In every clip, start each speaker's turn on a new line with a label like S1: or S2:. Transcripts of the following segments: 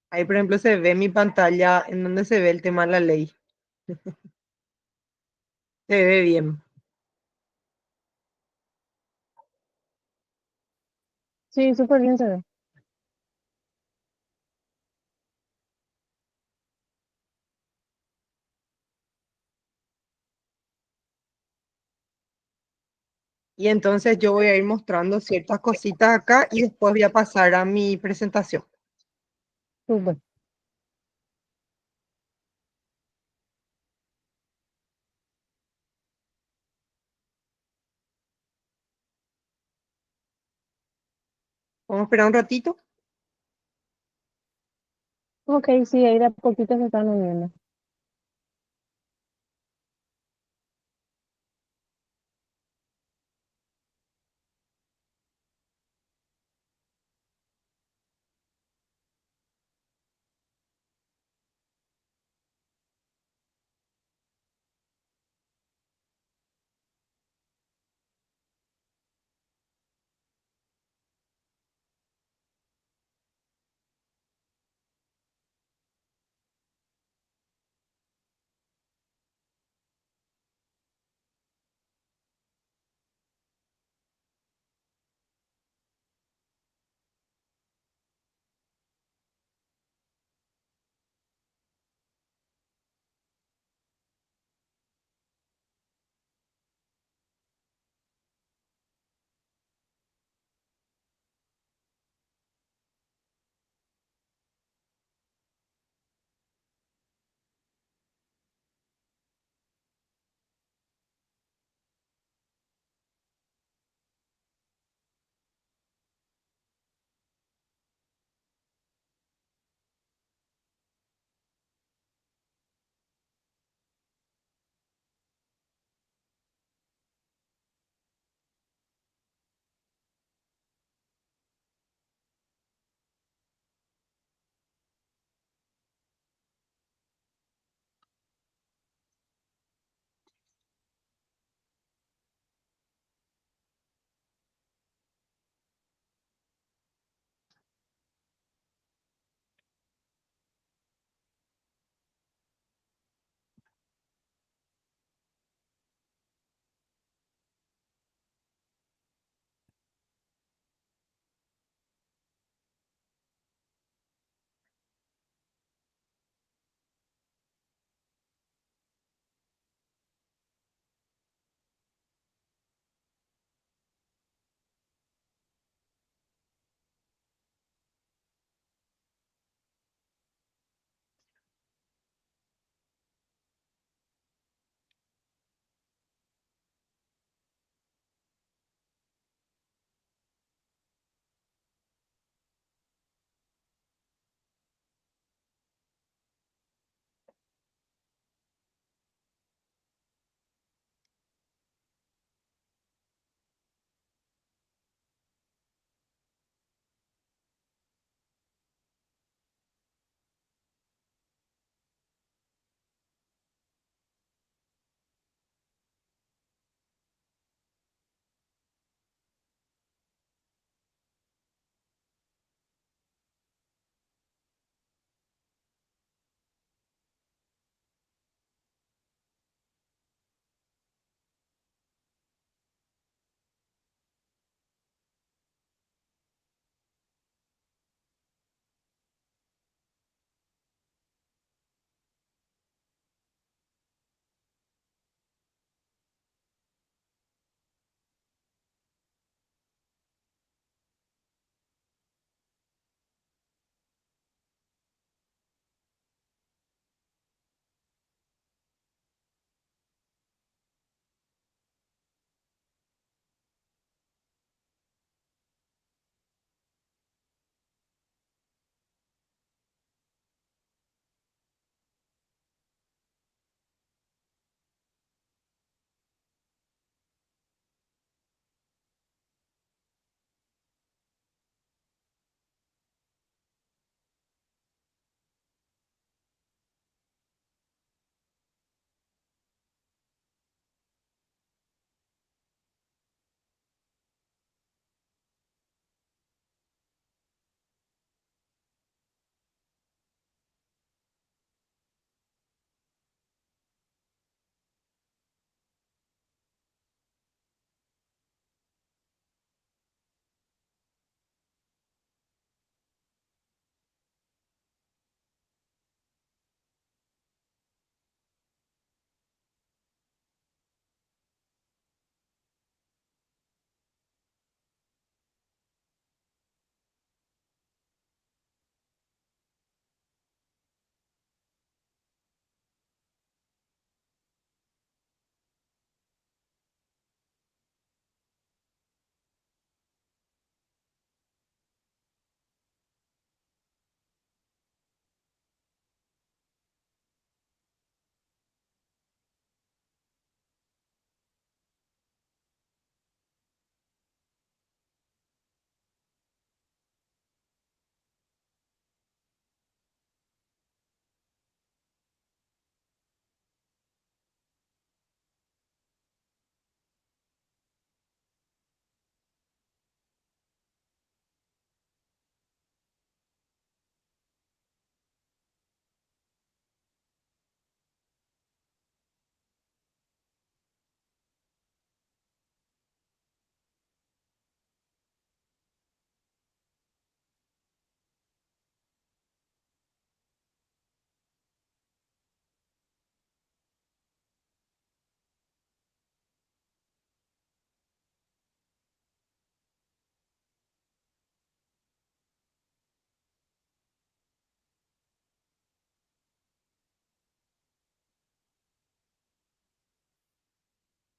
S1: Ahí, por ejemplo, se ve mi pantalla en donde se ve el tema de la ley. Se ve bien.
S2: Sí, súper bien se ve.
S1: Y entonces yo voy a ir mostrando ciertas cositas acá y después voy a pasar a mi presentación.
S2: Súper.
S1: Vamos a esperar un ratito.
S2: Ok, sí, ahí de a poquito se están uniendo.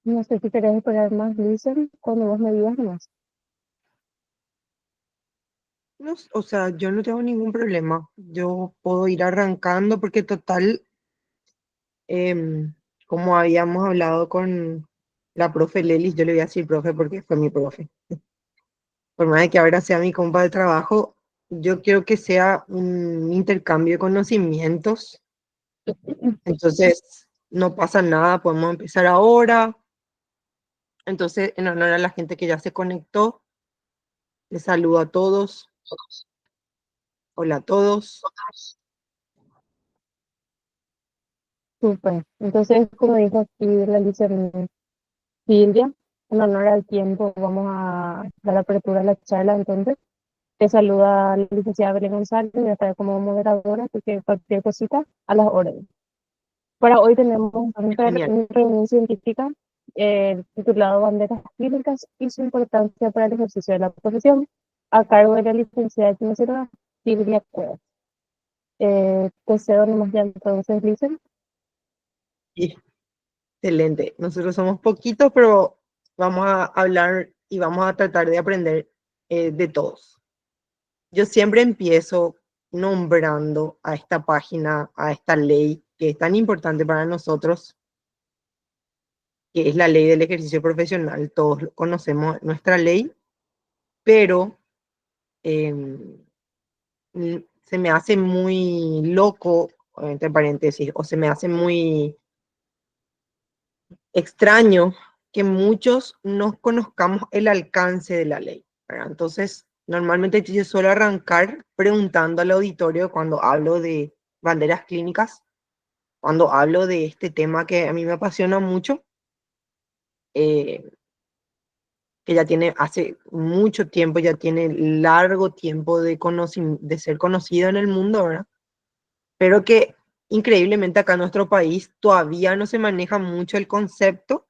S2: No sé si querés esperar más, dicen, cuando vos me digas nomás.
S1: No, o sea, yo no tengo ningún problema. Yo puedo ir arrancando porque total, como habíamos hablado con la profe Lelis, yo le voy a decir profe porque fue mi profe. Por más de que ahora sea mi compa de trabajo, yo quiero que sea un intercambio de conocimientos. Entonces, no pasa nada, podemos empezar ahora. Entonces, en honor a la gente que ya se conectó, les saludo a todos. Hola a todos.
S2: Súper. Entonces, como dijo aquí la licenciada Silvia, en honor al tiempo, vamos a dar la apertura a la charla. Entonces, te saluda la licenciada Belén González, voy a estar como moderadora, así que cualquier cosita a las órdenes. Para hoy tenemos
S1: Genial.
S2: una reunión científica titulado Banderas Clínicas y su importancia para el ejercicio de la profesión, a cargo de la licenciada de Quimioterapia, Silvia Cuevas. Te cedo nomás ya entonces, Licen.
S1: Excelente. Nosotros somos poquitos, pero vamos a hablar y vamos a tratar de aprender de todos. Yo siempre empiezo nombrando a esta página, a esta ley que es tan importante para nosotros, que es la ley del ejercicio profesional. Todos conocemos nuestra ley, pero eh, se me hace muy loco, entre paréntesis, o se me hace muy extraño que muchos no conozcamos el alcance de la ley, ¿verdad? Entonces, normalmente yo suelo arrancar preguntando al auditorio cuando hablo de banderas clínicas, cuando hablo de este tema que a mí me apasiona mucho, eh, que ya tiene hace mucho tiempo, ya tiene largo tiempo de ser conocido en el mundo, ¿verdad? Pero que increíblemente acá en nuestro país todavía no se maneja mucho el concepto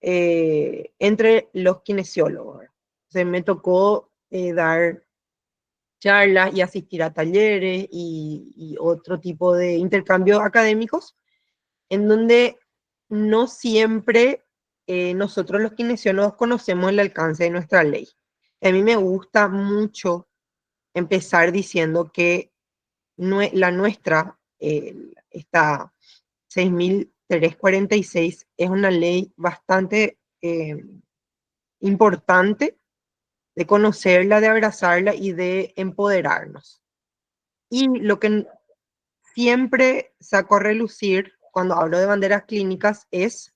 S1: entre los kinesiólogos. Se me tocó dar charlas y asistir a talleres y otro tipo de intercambios académicos en donde no siempre nosotros los kinesiólogos conocemos el alcance de nuestra ley. A mí me gusta mucho empezar diciendo que la nuestra, esta 6.346, es una ley bastante importante de conocerla, de abrazarla y de empoderarnos. Y lo que siempre saco a relucir cuando hablo de banderas clínicas es,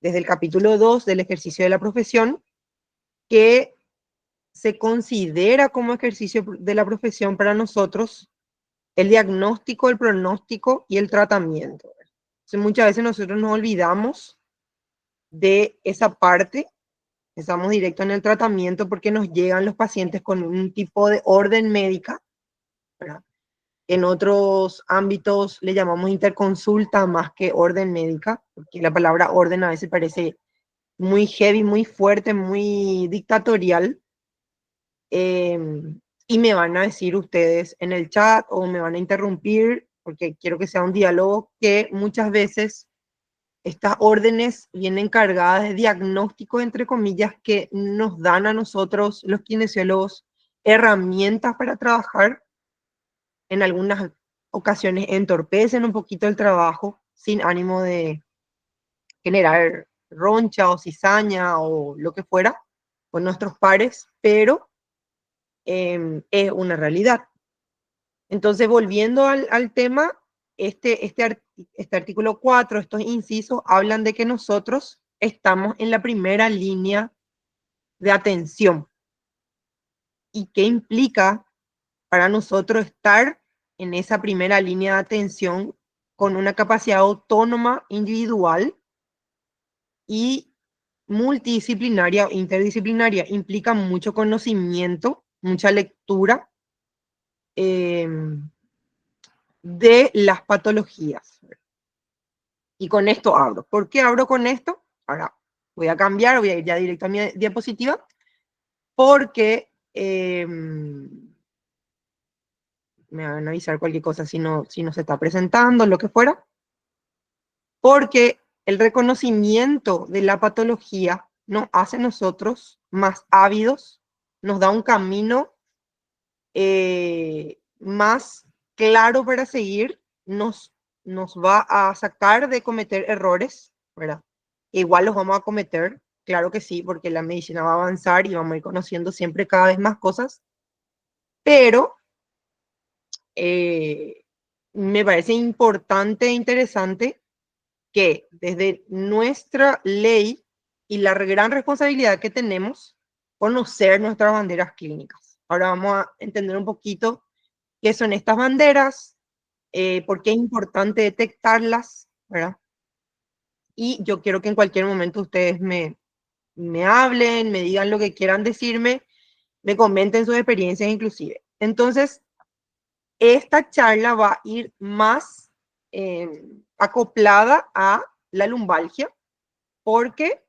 S1: desde el capítulo 2 del ejercicio de la profesión, que se considera como ejercicio de la profesión para nosotros el diagnóstico, el pronóstico y el tratamiento. Entonces, muchas veces nosotros nos olvidamos de esa parte. Estamos directo en el tratamiento porque nos llegan los pacientes con un tipo de orden médica, ¿verdad? En otros ámbitos le llamamos interconsulta más que orden médica, porque la palabra orden a veces parece muy heavy, muy fuerte, muy dictatorial. Eh, y me van a decir ustedes en el chat o me van a interrumpir, porque quiero que sea un diálogo, que muchas veces estas órdenes vienen cargadas de diagnósticos, entre comillas, que nos dan a nosotros, los kinesiólogos, herramientas para trabajar. En algunas ocasiones entorpecen un poquito el trabajo sin ánimo de generar roncha o cizaña o lo que fuera con nuestros pares, pero es una realidad. Entonces, volviendo al tema, este artículo 4, estos incisos, hablan de que nosotros estamos en la primera línea de atención. ¿Y qué implica para nosotros estar en esa primera línea de atención con una capacidad autónoma, individual y multidisciplinaria o interdisciplinaria? Implica mucho conocimiento, mucha lectura eh, de las patologías. Y con esto abro. ¿Por qué abro con esto? Ahora voy a cambiar, voy a ir ya directo a mi diapositiva, porque me van a avisar cualquier cosa si no se está presentando, lo que fuera, porque el reconocimiento de la patología nos hace nosotros más ávidos, nos da un camino más claro para seguir, nos va a sacar de cometer errores, ¿verdad? Igual los vamos a cometer, claro que sí, porque la medicina va a avanzar y vamos a ir conociendo siempre cada vez más cosas, pero me parece importante e interesante que desde nuestra ley y la gran responsabilidad que tenemos, conocer nuestras banderas clínicas. Ahora vamos a entender un poquito qué son estas banderas, por qué es importante detectarlas, ¿verdad? Y yo quiero que en cualquier momento ustedes me hablen, me digan lo que quieran decirme, me comenten sus experiencias inclusive. Entonces, esta charla va a ir más acoplada a la lumbalgia, porque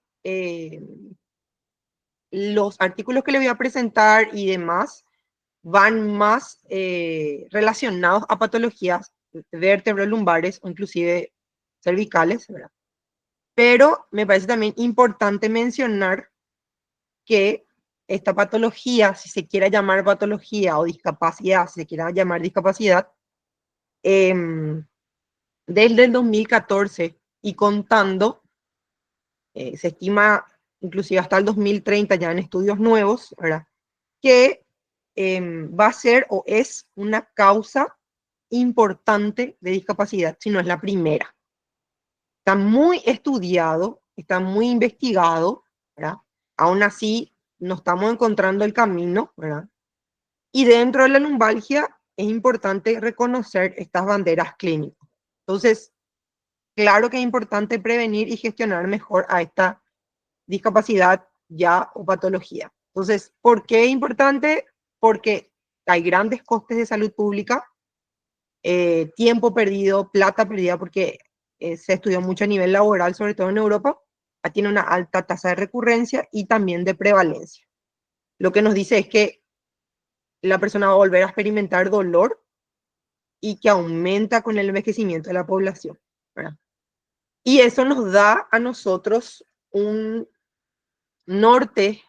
S1: los artículos que le voy a presentar y demás van más relacionados a patologías vértebro-lumbares o inclusive cervicales, ¿verdad? Pero me parece también importante mencionar que esta patología, si se quiera llamar patología o discapacidad, si se quiera llamar discapacidad, desde el 2014 y contando, se estima inclusive hasta el 2030 ya en estudios nuevos, ¿verdad? Que va a ser o es una causa importante de discapacidad, si no es la primera. Está muy estudiado, está muy investigado, ¿verdad? Aún así, no estamos encontrando el camino, ¿verdad? Y dentro de la lumbalgia es importante reconocer estas banderas clínicas. Entonces, claro que es importante prevenir y gestionar mejor a esta discapacidad ya o patología. Entonces, ¿por qué es importante? Porque hay grandes costes de salud pública, tiempo perdido, plata perdida, porque se estudió mucho a nivel laboral, sobre todo en Europa, tiene una alta tasa de recurrencia y también de prevalencia. Lo que nos dice es que la persona va a volver a experimentar dolor y que aumenta con el envejecimiento de la población, ¿verdad? Y eso nos da a nosotros un norte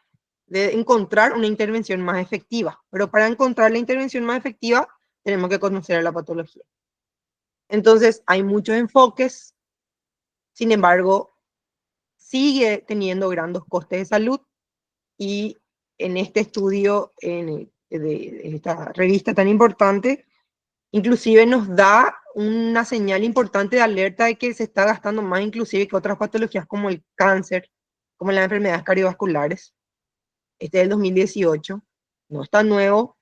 S1: de encontrar una intervención más efectiva. Pero para encontrar la intervención más efectiva, tenemos que conocer a la patología. Entonces, hay muchos enfoques, sin embargo, sigue teniendo grandes costes de salud y en este estudio, de esta revista tan importante, inclusive nos da una señal importante de alerta de que se está gastando más inclusive que otras patologías como el cáncer, como las enfermedades cardiovasculares. Este es del 2018, no es tan nuevo,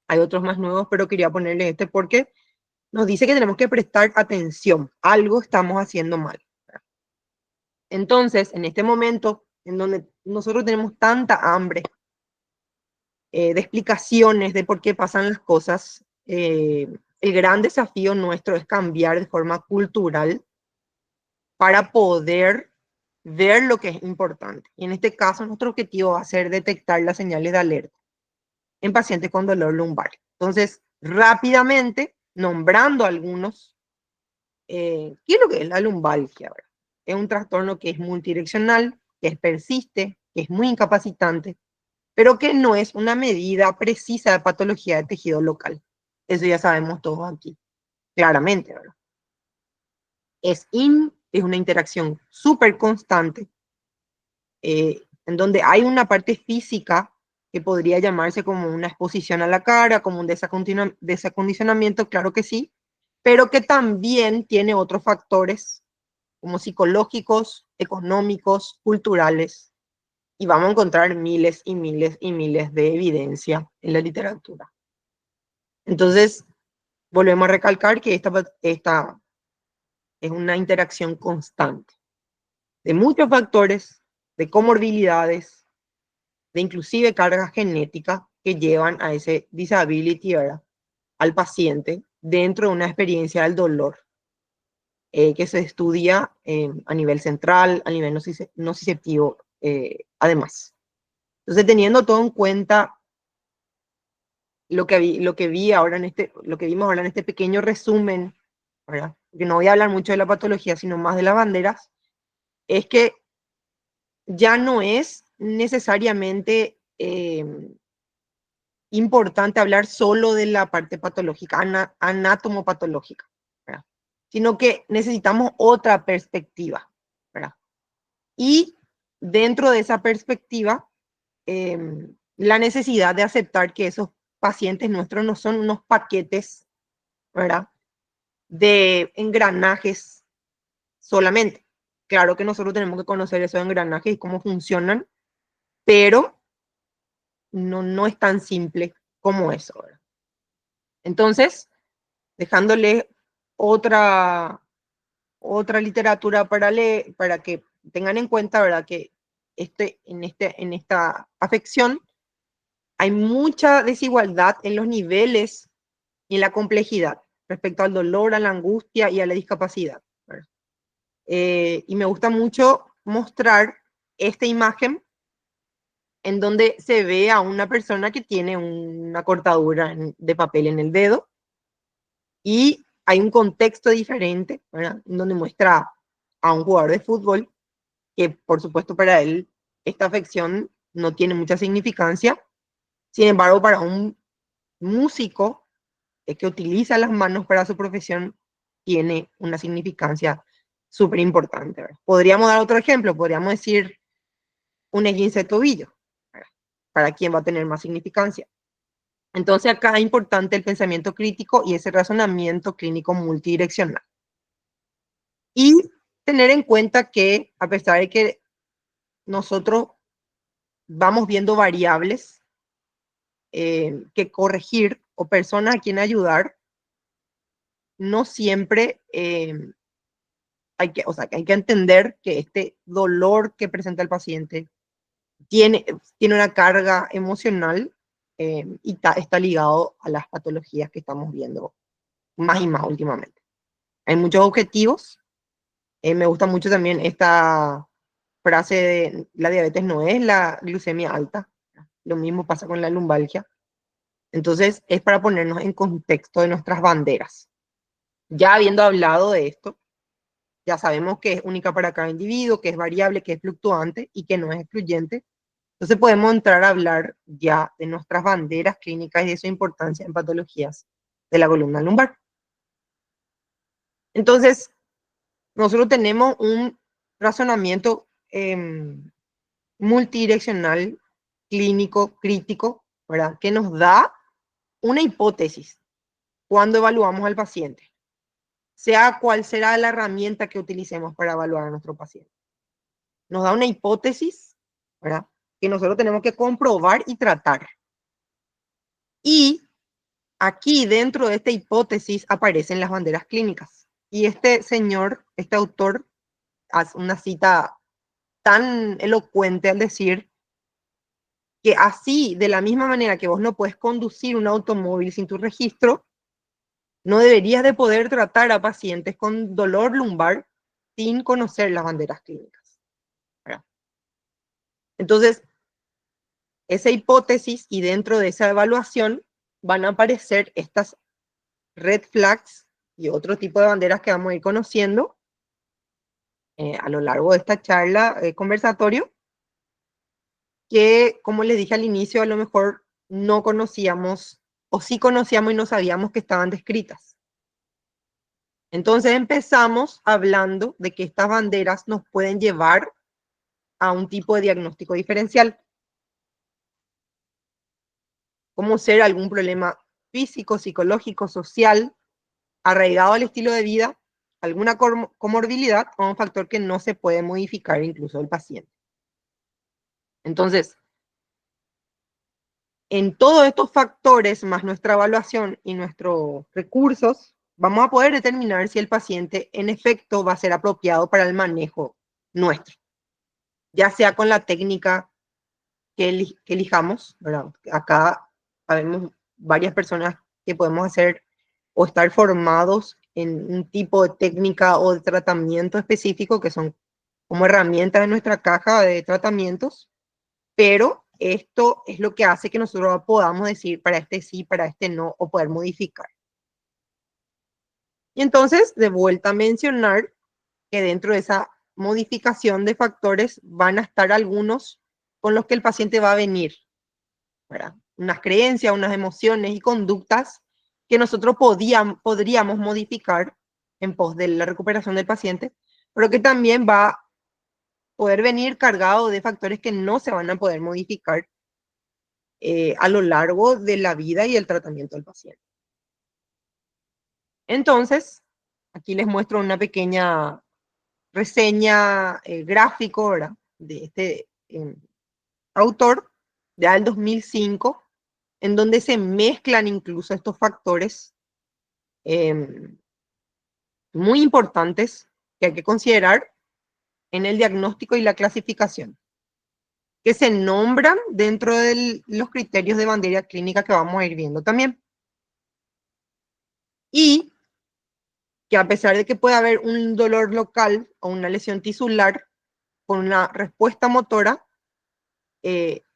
S1: hay otros más nuevos, pero quería ponerle este porque nos dice que tenemos que prestar atención, algo estamos haciendo mal. Entonces, en este momento en donde nosotros tenemos tanta hambre de explicaciones de por qué pasan las cosas, el gran desafío nuestro es cambiar de forma cultural para poder ver lo que es importante. Y en este caso, nuestro objetivo va a ser detectar las señales de alerta en pacientes con dolor lumbar. Entonces, rápidamente, nombrando algunos, ¿qué es lo que es la lumbalgia? Es un trastorno que es multidireccional, que persiste, que es muy incapacitante, pero que no es una medida precisa de patología de tejido local. Eso ya sabemos todos aquí, claramente, ¿verdad? Es una interacción súper constante, en donde hay una parte física que podría llamarse como una exposición a la cara, como un desacondicionamiento, claro que sí, pero que también tiene otros factores como psicológicos, económicos, culturales, y vamos a encontrar miles y miles y miles de evidencia en la literatura. Entonces, volvemos a recalcar que esta es una interacción constante de muchos factores, de comorbilidades, de inclusive cargas genéticas que llevan a ese disability, ¿verdad? Al paciente dentro de una experiencia del dolor que se estudia a nivel central, a nivel nociceptivo, además. Entonces, teniendo todo en cuenta lo que vimos ahora en este pequeño resumen, ¿verdad? porque no voy a hablar mucho de la patología, sino más de las banderas, es que ya no es necesariamente importante hablar solo de la parte patológica, anatomopatológica, ¿verdad? Sino que necesitamos otra perspectiva, ¿verdad? Y dentro de esa perspectiva, la necesidad de aceptar que esos pacientes nuestros no son unos paquetes, ¿verdad? De engranajes solamente. Claro que nosotros tenemos que conocer esos engranajes y cómo funcionan, pero no es tan simple como eso, ¿verdad? Entonces, dejándole otra, otra literatura para leer, para que tengan en cuenta, ¿verdad? Que en esta afección hay mucha desigualdad en los niveles y en la complejidad respecto al dolor, a la angustia y a la discapacidad, ¿verdad? Y me gusta mucho mostrar esta imagen en donde se ve a una persona que tiene una cortadura de papel en el dedo y hay un contexto diferente, ¿verdad? En donde muestra a un jugador de fútbol que por supuesto para él esta afección no tiene mucha significancia, sin embargo para un músico que utiliza las manos para su profesión tiene una significancia súper importante, ¿verdad? Podríamos dar otro ejemplo, podríamos decir un esguince de tobillo, ¿verdad? Para quién va a tener más significancia. Entonces acá es importante el pensamiento crítico y ese razonamiento clínico multidireccional. Y tener en cuenta que a pesar de que nosotros vamos viendo variables que corregir o personas a quien ayudar, no siempre o sea, que hay que entender que este dolor que presenta el paciente tiene una carga emocional y está ligado a las patologías que estamos viendo más y más últimamente. Hay muchos objetivos. Me gusta mucho también esta frase de la diabetes no es la glucemia alta. Lo mismo pasa con la lumbalgia. Entonces, es para ponernos en contexto de nuestras banderas. Ya habiendo hablado de esto, ya sabemos que es única para cada individuo, que es variable, que es fluctuante y que no es excluyente. Entonces podemos entrar a hablar ya de nuestras banderas clínicas y de su importancia en patologías de la columna lumbar. Entonces, nosotros tenemos un razonamiento multidireccional, clínico, crítico, ¿verdad? Que nos da una hipótesis cuando evaluamos al paciente, sea cual será la herramienta que utilicemos para evaluar a nuestro paciente. Nos da una hipótesis, ¿verdad? Que nosotros tenemos que comprobar y tratar. Y aquí dentro de esta hipótesis aparecen las banderas clínicas. Y este señor, este autor, hace una cita tan elocuente al decir que así, de la misma manera que vos no puedes conducir un automóvil sin tu registro, no deberías de poder tratar a pacientes con dolor lumbar sin conocer las banderas clínicas, ¿verdad? Entonces, esa hipótesis y dentro de esa evaluación van a aparecer estas red flags y otro tipo de banderas que vamos a ir conociendo a lo largo de esta charla, conversatorio, que como les dije al inicio, a lo mejor no conocíamos o sí conocíamos y no sabíamos que estaban descritas. Entonces empezamos hablando de que estas banderas nos pueden llevar a un tipo de diagnóstico diferencial, como ser algún problema físico, psicológico, social, arraigado al estilo de vida, alguna comorbilidad o un factor que no se puede modificar incluso del paciente. Entonces, en todos estos factores, más nuestra evaluación y nuestros recursos, vamos a poder determinar si el paciente en efecto va a ser apropiado para el manejo nuestro, ya sea con la técnica que elijamos, ¿verdad? Acá sabemos varias personas que podemos hacer o estar formados en un tipo de técnica o de tratamiento específico que son como herramientas de nuestra caja de tratamientos, pero esto es lo que hace que nosotros podamos decir para este sí, para este no, o poder modificar. Y entonces, de vuelta a mencionar que dentro de esa modificación de factores van a estar algunos con los que el paciente va a venir, ¿verdad? Unas creencias, unas emociones y conductas que nosotros podríamos modificar en pos de la recuperación del paciente, pero que también va a poder venir cargado de factores que no se van a poder modificar a lo largo de la vida y el tratamiento del paciente. Entonces, aquí les muestro una pequeña reseña gráfico, ¿verdad? De este autor, ya del 2005, en donde se mezclan incluso estos factores muy importantes que hay que considerar en el diagnóstico y la clasificación, que se nombran dentro de los criterios de bandera clínica que vamos a ir viendo también. Y que a pesar de que puede haber un dolor local o una lesión tisular con una respuesta motora,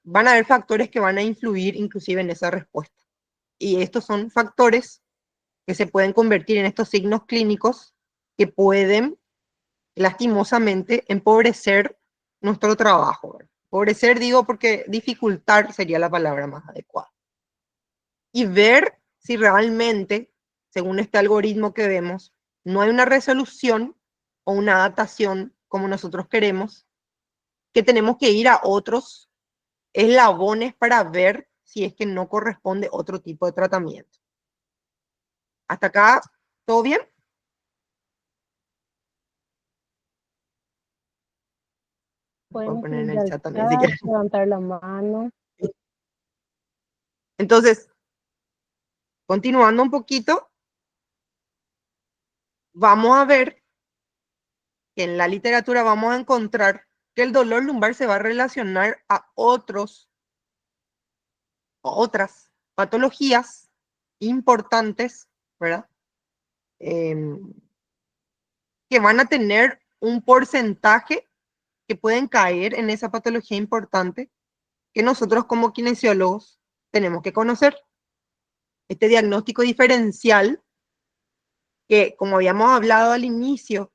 S1: van a haber factores que van a influir inclusive en esa respuesta. Y estos son factores que se pueden convertir en estos signos clínicos que pueden lastimosamente empobrecer nuestro trabajo. Empobrecer digo porque dificultar sería la palabra más adecuada. Y ver si realmente, según este algoritmo que vemos, no hay una resolución o una adaptación como nosotros queremos, que tenemos que ir a otros eslabones para ver si es que no corresponde otro tipo de tratamiento. ¿Hasta acá todo bien? Puedo
S2: Pueden
S1: poner en
S2: escribir
S1: el
S2: al
S1: chat también si
S2: chat,
S1: quieren.
S2: levantar la mano.
S1: Entonces, continuando un poquito, vamos a ver que en la literatura vamos a encontrar que el dolor lumbar se va a relacionar a otras patologías importantes, ¿verdad? Que van a tener un porcentaje que pueden caer en esa patología importante que nosotros como kinesiólogos tenemos que conocer. Este diagnóstico diferencial que, como habíamos hablado al inicio,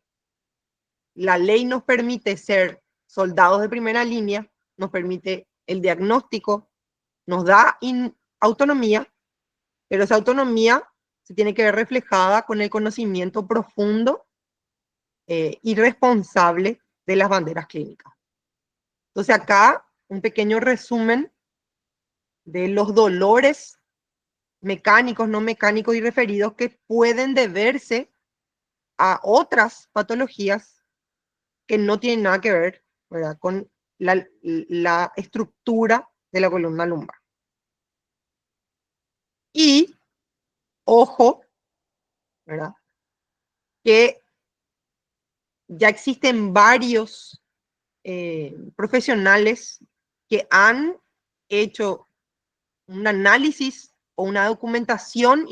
S1: la ley nos permite ser soldados de primera línea, nos permite el diagnóstico, nos da autonomía, pero esa autonomía se tiene que ver reflejada con el conocimiento profundo y responsable de las banderas clínicas. Entonces acá un pequeño resumen de los dolores mecánicos, no mecánicos y referidos que pueden deberse a otras patologías que no tienen nada que ver, ¿verdad?, con la estructura de la columna lumbar. Y, ojo, ¿verdad?, que ya existen varios profesionales que han hecho un análisis o una documentación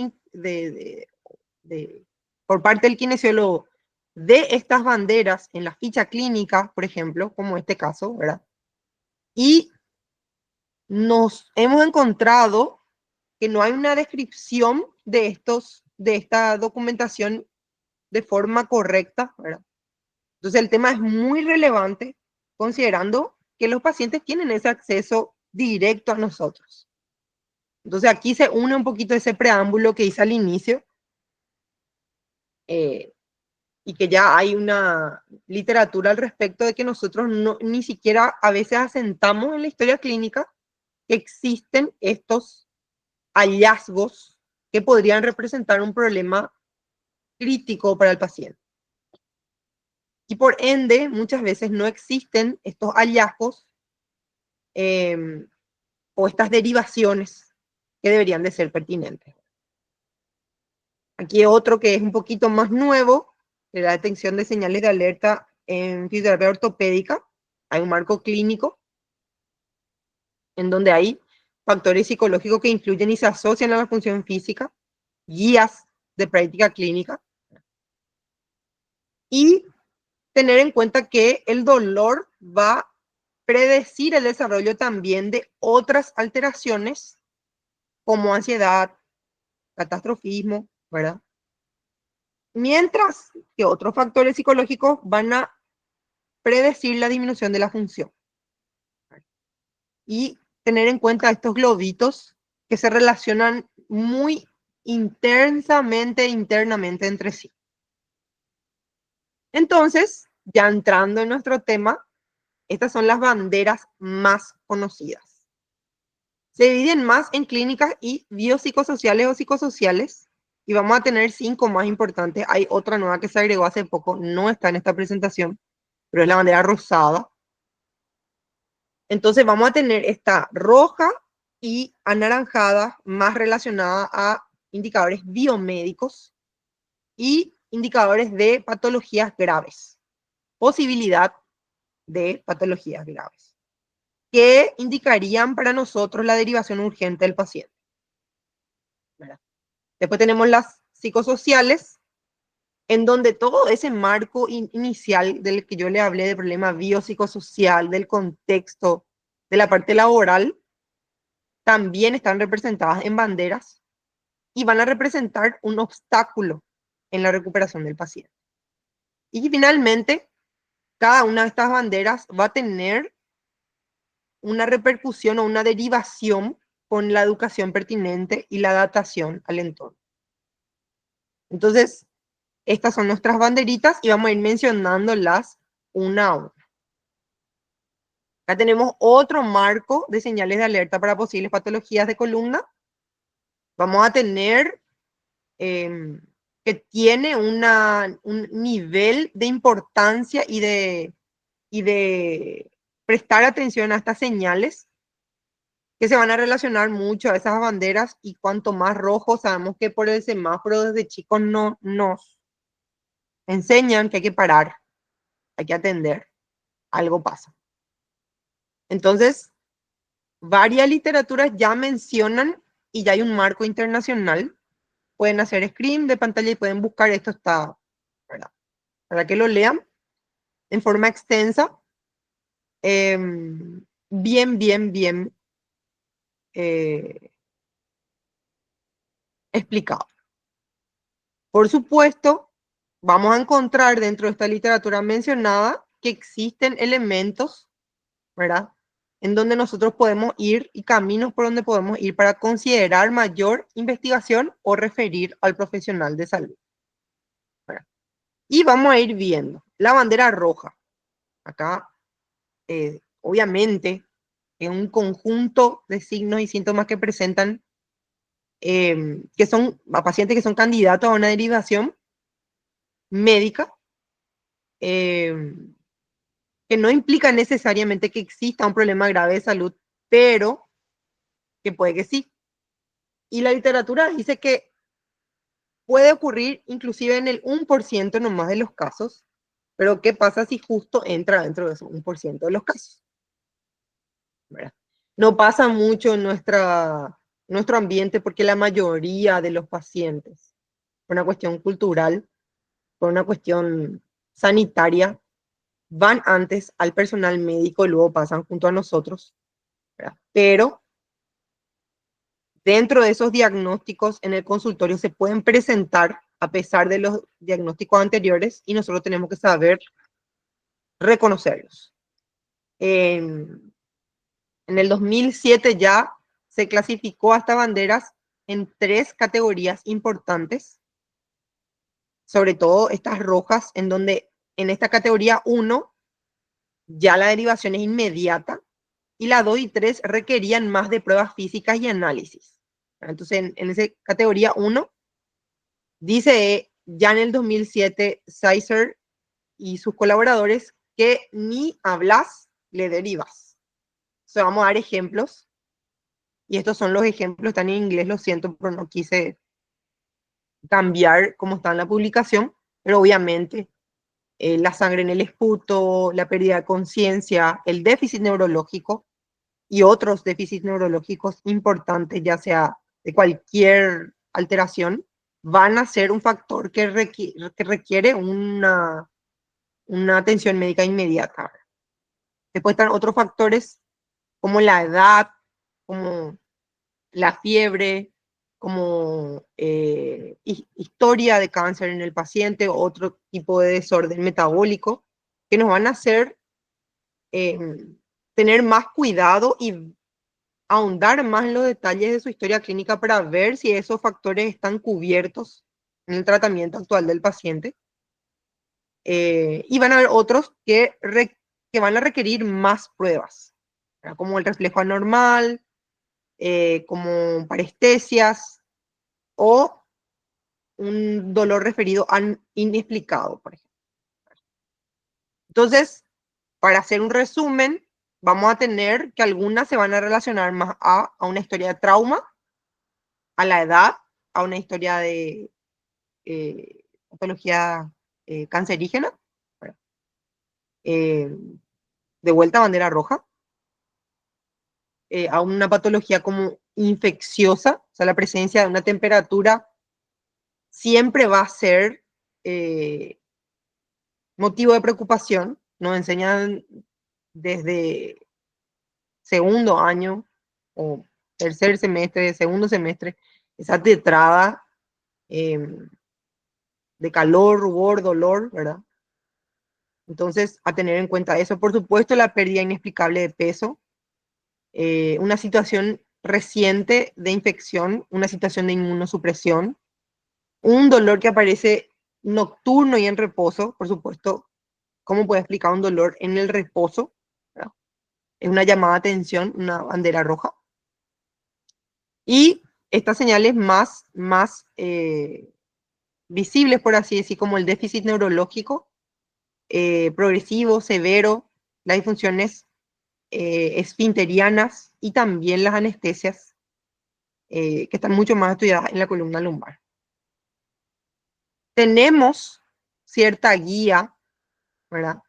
S1: por parte del kinesiólogo de estas banderas en la ficha clínica, por ejemplo, como este caso, ¿verdad? Y nos hemos encontrado que no hay una descripción de esta documentación de forma correcta, ¿verdad? Entonces el tema es muy relevante considerando que los pacientes tienen ese acceso directo a nosotros. Entonces aquí se une un poquito ese preámbulo que hice al inicio y que ya hay una literatura al respecto de que nosotros ni siquiera a veces asentamos en la historia clínica que existen estos hallazgos que podrían representar un problema crítico para el paciente. Y por ende, muchas veces no existen estos hallazgos o estas derivaciones que deberían de ser pertinentes. Aquí otro que es un poquito más nuevo, de la detección de señales de alerta en fisioterapia ortopédica. Hay un marco clínico en donde hay factores psicológicos que influyen y se asocian a la función física, guías de práctica clínica, y tener en cuenta que el dolor va a predecir el desarrollo también de otras alteraciones como ansiedad, catastrofismo, ¿verdad? Mientras que otros factores psicológicos van a predecir la disminución de la función. Y tener en cuenta estos globitos que se relacionan muy intensamente, internamente entre sí. Entonces, ya entrando en nuestro tema, estas son las banderas más conocidas. Se dividen más en clínicas y biopsicosociales o psicosociales, y vamos a tener 5 más importantes. Hay otra nueva que se agregó hace poco, no está en esta presentación, pero es la bandera rosada. Entonces vamos a tener esta roja y anaranjada más relacionada a indicadores biomédicos y indicadores de patologías graves, posibilidad de patologías graves, que indicarían para nosotros la derivación urgente del paciente. ¿Verdad? Después tenemos las psicosociales, en donde todo ese marco inicial del que yo le hablé, del problema biopsicosocial, del contexto, de la parte laboral, también están representadas en banderas y van a representar un obstáculo en la recuperación del paciente. Y finalmente, cada una de estas banderas va a tener una repercusión o una derivación con la educación pertinente y la adaptación al entorno. Entonces, estas son nuestras banderitas y vamos a ir mencionándolas una a una. Acá tenemos otro marco de señales de alerta para posibles patologías de columna. Vamos a tener que tiene un nivel de importancia y de prestar atención a estas señales que se van a relacionar mucho a esas banderas, y cuanto más rojo, sabemos que por el semáforo desde chicos no nos enseñan que hay que parar, hay que atender, algo pasa. Entonces, varias literaturas ya mencionan y ya hay un marco internacional. Pueden hacer screen de pantalla y pueden buscar, esto está, ¿verdad? Para que lo lean en forma extensa, bien explicado. Por supuesto, vamos a encontrar dentro de esta literatura mencionada que existen elementos, ¿verdad?, en donde nosotros podemos ir y caminos por donde podemos ir para considerar mayor investigación o referir al profesional de salud, ¿verdad? Y vamos a ir viendo la bandera roja. Acá, obviamente, es un conjunto de signos y síntomas que presentan, que son a pacientes que son candidatos a una derivación médica, que no implica necesariamente que exista un problema grave de salud, pero que puede que sí. Y la literatura dice que puede ocurrir inclusive en el 1% nomás de los casos, pero ¿qué pasa si justo entra dentro de ese 1% de los casos? ¿Verdad? No pasa mucho en nuestro ambiente porque la mayoría de los pacientes, por una cuestión cultural, por una cuestión sanitaria, van antes al personal médico y luego pasan junto a nosotros, ¿verdad? Pero dentro de esos diagnósticos en el consultorio se pueden presentar a pesar de los diagnósticos anteriores y nosotros tenemos que saber reconocerlos. En el 2007 ya se clasificó a estas banderas en 3 categorías importantes, sobre todo estas rojas, en donde en esta categoría 1 ya la derivación es inmediata, y la 2 y 3 requerían más de pruebas físicas y análisis. Entonces, en esa categoría 1, dice ya en el 2007 Sizer y sus colaboradores que ni hablas, le derivas. O sea, vamos a dar ejemplos, y estos son los ejemplos, están en inglés, lo siento, pero no quise cambiar cómo está en la publicación, pero obviamente la sangre en el esputo, la pérdida de conciencia, el déficit neurológico y otros déficits neurológicos importantes, ya sea de cualquier alteración, van a ser un factor que requiere una atención médica inmediata. Después están otros factores como la edad, como la fiebre, como historia de cáncer en el paciente, otro tipo de desorden metabólico, que nos van a hacer tener más cuidado y ahondar más en los detalles de su historia clínica para ver si esos factores están cubiertos en el tratamiento actual del paciente. Y van a haber otros que van a requerir más pruebas, ¿verdad? Como el reflejo anormal, como parestesias o un dolor referido a inexplicado, por ejemplo. Entonces, para hacer un resumen, vamos a tener que algunas se van a relacionar más a una historia de trauma, a la edad, a una historia de patología cancerígena, eh, de vuelta a bandera roja, a una patología como infecciosa, o sea, la presencia de una temperatura siempre va a ser motivo de preocupación. Nos enseñan desde segundo año o tercer semestre, segundo semestre, esa tetrada de calor, rubor, dolor, ¿verdad? Entonces, a tener en cuenta eso. Por supuesto, la pérdida inexplicable de peso, una situación reciente de infección, una situación de inmunosupresión, un dolor que aparece nocturno y en reposo, por supuesto. ¿Cómo puede explicar un dolor en el reposo? ¿Verdad? Es una llamada de atención, una bandera roja. Y estas señales más visibles, por así decir, como el déficit neurológico, progresivo, severo, las disfunciones esfinterianas y también las anestesias, que están mucho más estudiadas en la columna lumbar. Tenemos cierta guía, ¿verdad?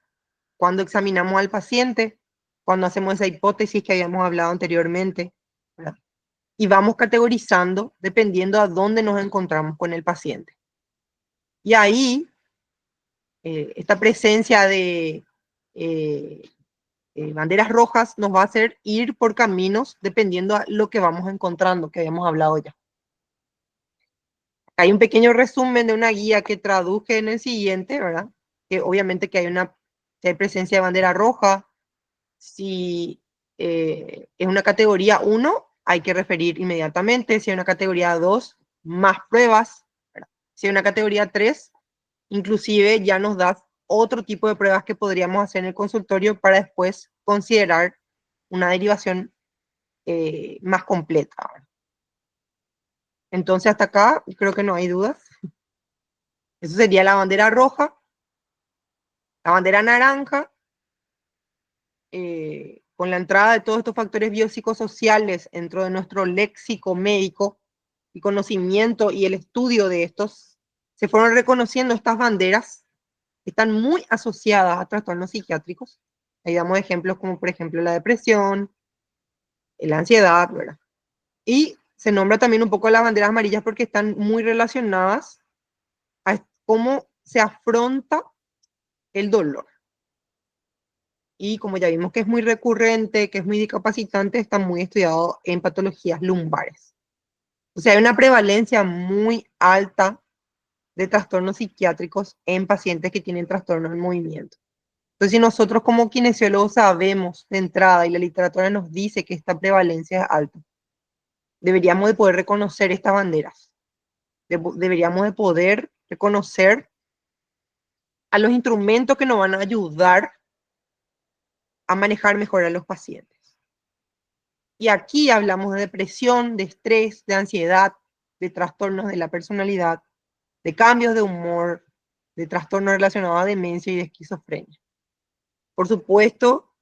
S1: Cuando examinamos al paciente, cuando hacemos esa hipótesis que habíamos hablado anteriormente, ¿verdad? Y vamos categorizando dependiendo a dónde nos encontramos con el paciente. Y ahí, esta presencia de banderas rojas nos va a hacer ir por caminos dependiendo a lo que vamos encontrando, que habíamos hablado ya. Hay un pequeño resumen de una guía que traduje en el siguiente, ¿verdad? Que obviamente que si hay presencia de bandera roja, si es una categoría 1, hay que referir inmediatamente. Si hay una categoría 2, más pruebas, ¿verdad? Si hay una categoría 3, inclusive ya nos da otro tipo de pruebas que podríamos hacer en el consultorio para después considerar una derivación más completa, ¿verdad? Entonces hasta acá creo que no hay dudas. Eso sería la bandera roja. La bandera naranja, con la entrada de todos estos factores biopsicosociales dentro de nuestro léxico médico y conocimiento y el estudio de estos, se fueron reconociendo estas banderas que están muy asociadas a trastornos psiquiátricos. Ahí damos ejemplos como por ejemplo la depresión, la ansiedad, ¿verdad? Y se nombra también un poco las banderas amarillas porque están muy relacionadas a cómo se afronta el dolor. Y como ya vimos que es muy recurrente, que es muy discapacitante, está muy estudiado en patologías lumbares. O sea, hay una prevalencia muy alta de trastornos psiquiátricos en pacientes que tienen trastornos del movimiento. Entonces, si nosotros como kinesiólogos sabemos de entrada y la literatura nos dice que esta prevalencia es alta, deberíamos de poder reconocer estas banderas. Deberíamos de poder reconocer a los instrumentos que nos van a ayudar a manejar mejor a los pacientes. Y aquí hablamos de depresión, de estrés, de ansiedad, de trastornos de la personalidad, de cambios de humor, de trastornos relacionados a demencia y de esquizofrenia. Por supuesto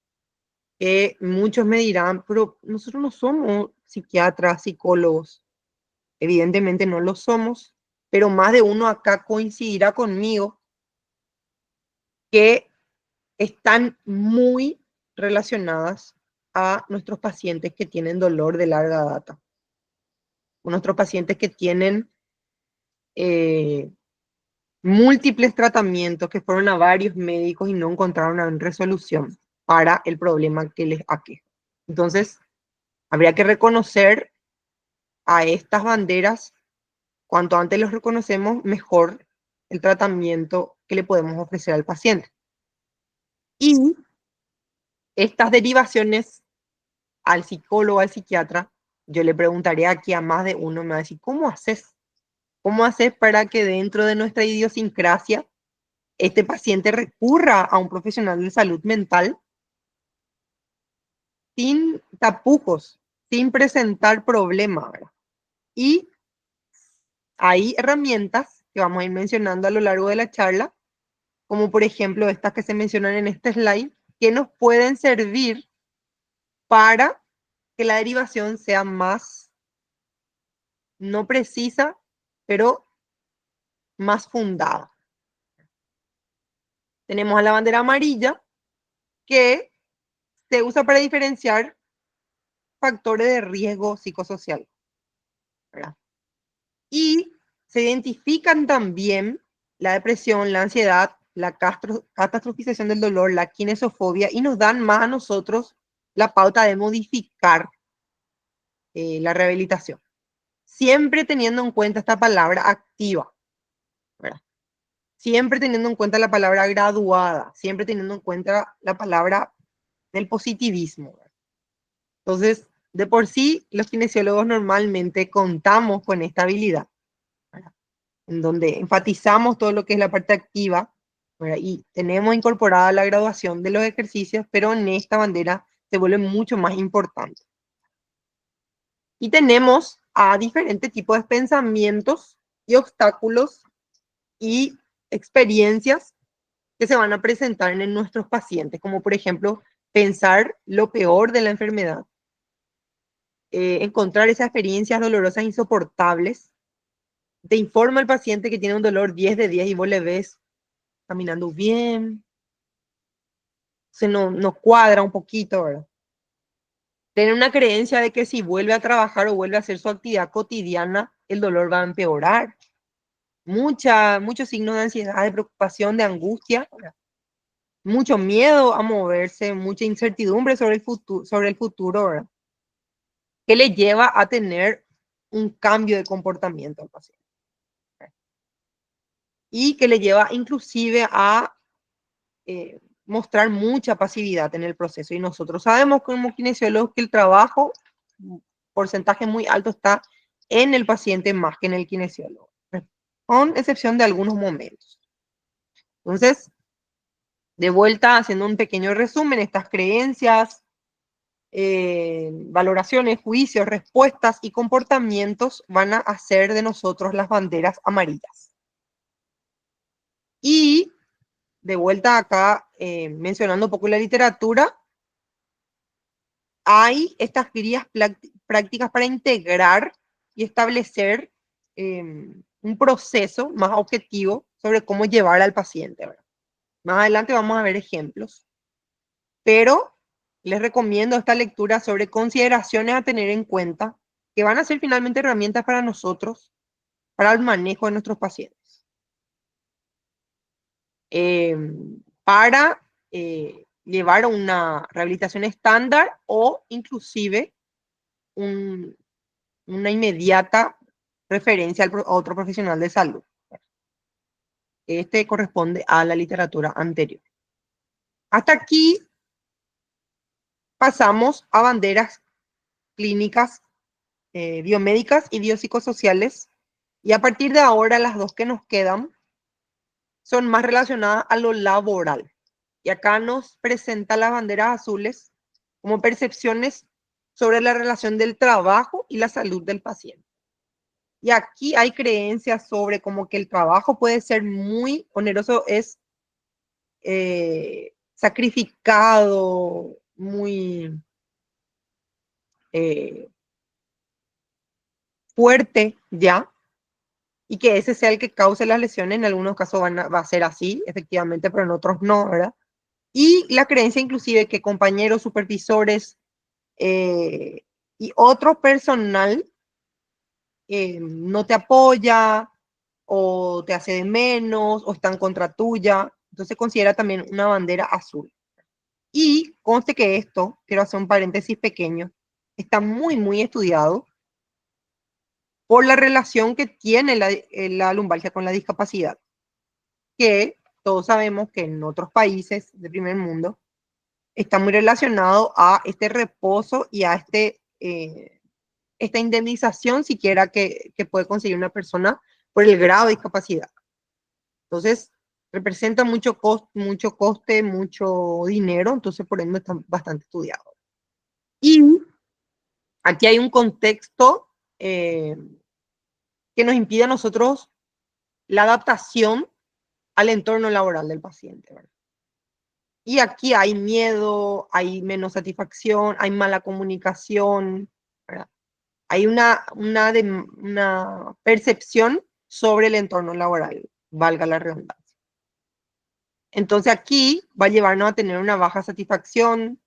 S1: que muchos me dirán, pero nosotros no somos psiquiatras, psicólogos. Evidentemente no lo somos, pero más de uno acá coincidirá conmigo que están muy relacionadas a nuestros pacientes que tienen dolor de larga data, o nuestros pacientes que tienen múltiples tratamientos, que fueron a varios médicos y no encontraron una resolución para el problema que les aqueja. Entonces, habría que reconocer a estas banderas cuanto antes los reconocemos, mejor el tratamiento que le podemos ofrecer al paciente. Y estas derivaciones al psicólogo, al psiquiatra, yo le preguntaría aquí a más de uno, me va a decir, ¿cómo haces? ¿Cómo haces para que dentro de nuestra idiosincrasia este paciente recurra a un profesional de salud mental sin tapujos, sin presentar problemas, ¿verdad? Y hay herramientas que vamos a ir mencionando a lo largo de la charla, como por ejemplo estas que se mencionan en este slide, que nos pueden servir para que la derivación sea más, no precisa, pero más fundada. Tenemos a la bandera amarilla, que se usa para diferenciar factores de riesgo psicosocial, ¿verdad? Y se identifican también la depresión, la ansiedad, la catastrofización del dolor, la kinesofobia, y nos dan más a nosotros la pauta de modificar la rehabilitación. Siempre teniendo en cuenta esta palabra activa, ¿verdad? Siempre teniendo en cuenta la palabra graduada, siempre teniendo en cuenta la palabra del positivismo, ¿verdad? Entonces, de por sí, los kinesiólogos normalmente contamos con esta habilidad, ¿verdad? En donde enfatizamos todo lo que es la parte activa, ¿verdad? Y tenemos incorporada la graduación de los ejercicios, pero en esta bandera se vuelve mucho más importante. Y tenemos a diferentes tipos de pensamientos y obstáculos y experiencias que se van a presentar en nuestros pacientes, como por ejemplo pensar lo peor de la enfermedad, encontrar esas experiencias dolorosas insoportables. Te informa el paciente que tiene un dolor 10 de 10 y vos le ves caminando bien, se no cuadra un poquito, ¿verdad? Tener una creencia de que si vuelve a trabajar o vuelve a hacer su actividad cotidiana, el dolor va a empeorar. Muchos signos de ansiedad, de preocupación, de angustia, ¿verdad? Mucho miedo a moverse, mucha incertidumbre sobre el futuro, ¿verdad? Que le lleva a tener un cambio de comportamiento al paciente. Y que le lleva inclusive a mostrar mucha pasividad en el proceso. Y nosotros sabemos como kinesiólogos que el trabajo, porcentaje muy alto, está en el paciente más que en el kinesiólogo, con excepción de algunos momentos. Entonces, de vuelta, haciendo un pequeño resumen, estas creencias, valoraciones, juicios, respuestas y comportamientos van a hacer de nosotros las banderas amarillas. Y de vuelta acá, mencionando un poco la literatura, hay estas guías prácticas para integrar y establecer un proceso más objetivo sobre cómo llevar al paciente, ¿verdad? Más adelante vamos a ver ejemplos, pero les recomiendo esta lectura sobre consideraciones a tener en cuenta que van a ser finalmente herramientas para nosotros, para el manejo de nuestros pacientes. Para llevar una rehabilitación estándar o inclusive una inmediata referencia a otro profesional de salud. Este corresponde a la literatura anterior. Hasta aquí pasamos a banderas clínicas, biomédicas y biopsicosociales. Y a partir de ahora, las dos que nos quedan son más relacionadas a lo laboral. Y acá nos presenta las banderas azules como percepciones sobre la relación del trabajo y la salud del paciente. Y aquí hay creencias sobre como que el trabajo puede ser muy oneroso, es sacrificado, muy fuerte ya, y que ese sea el que cause las lesiones. En algunos casos va a ser así, efectivamente, pero en otros no, ¿verdad? Y la creencia inclusive que compañeros, supervisores y otro personal no te apoya o te hace de menos o está en contra tuya. Entonces considera también una bandera azul. Y conste que esto, quiero hacer un paréntesis pequeño, está muy, muy estudiado por la relación que tiene la lumbalgia con la discapacidad, que todos sabemos que en otros países del primer mundo está muy relacionado a este reposo y a esta indemnización siquiera que puede conseguir una persona por el grado de discapacidad. Entonces, representa mucho coste, mucho dinero, entonces por ende está bastante estudiado. Y aquí hay un contexto que nos impide a nosotros la adaptación al entorno laboral del paciente, ¿verdad? Y aquí hay miedo, hay menos satisfacción, hay mala comunicación, ¿verdad? Hay una percepción sobre el entorno laboral, valga la redundancia. Entonces aquí va a llevarnos a tener una baja satisfacción,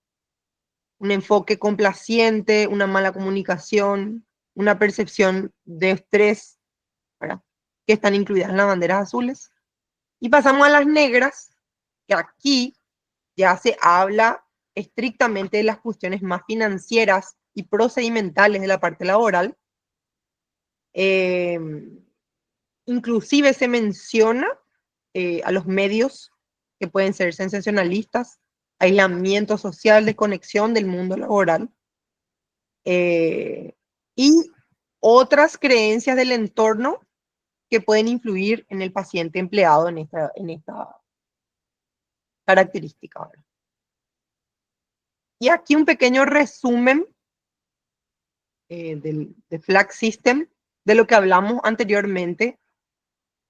S1: un enfoque complaciente, una mala comunicación, una percepción de estrés, ¿verdad? Que están incluidas en las banderas azules. Y pasamos a las negras, que aquí ya se habla estrictamente de las cuestiones más financieras y procedimentales de la parte laboral. Eh, Inclusive se menciona a los medios que pueden ser sensacionalistas, aislamiento social, desconexión del mundo laboral, y otras creencias del entorno que pueden influir en el paciente empleado en esta característica, ¿verdad? Y aquí un pequeño resumen de Flag System, de lo que hablamos anteriormente,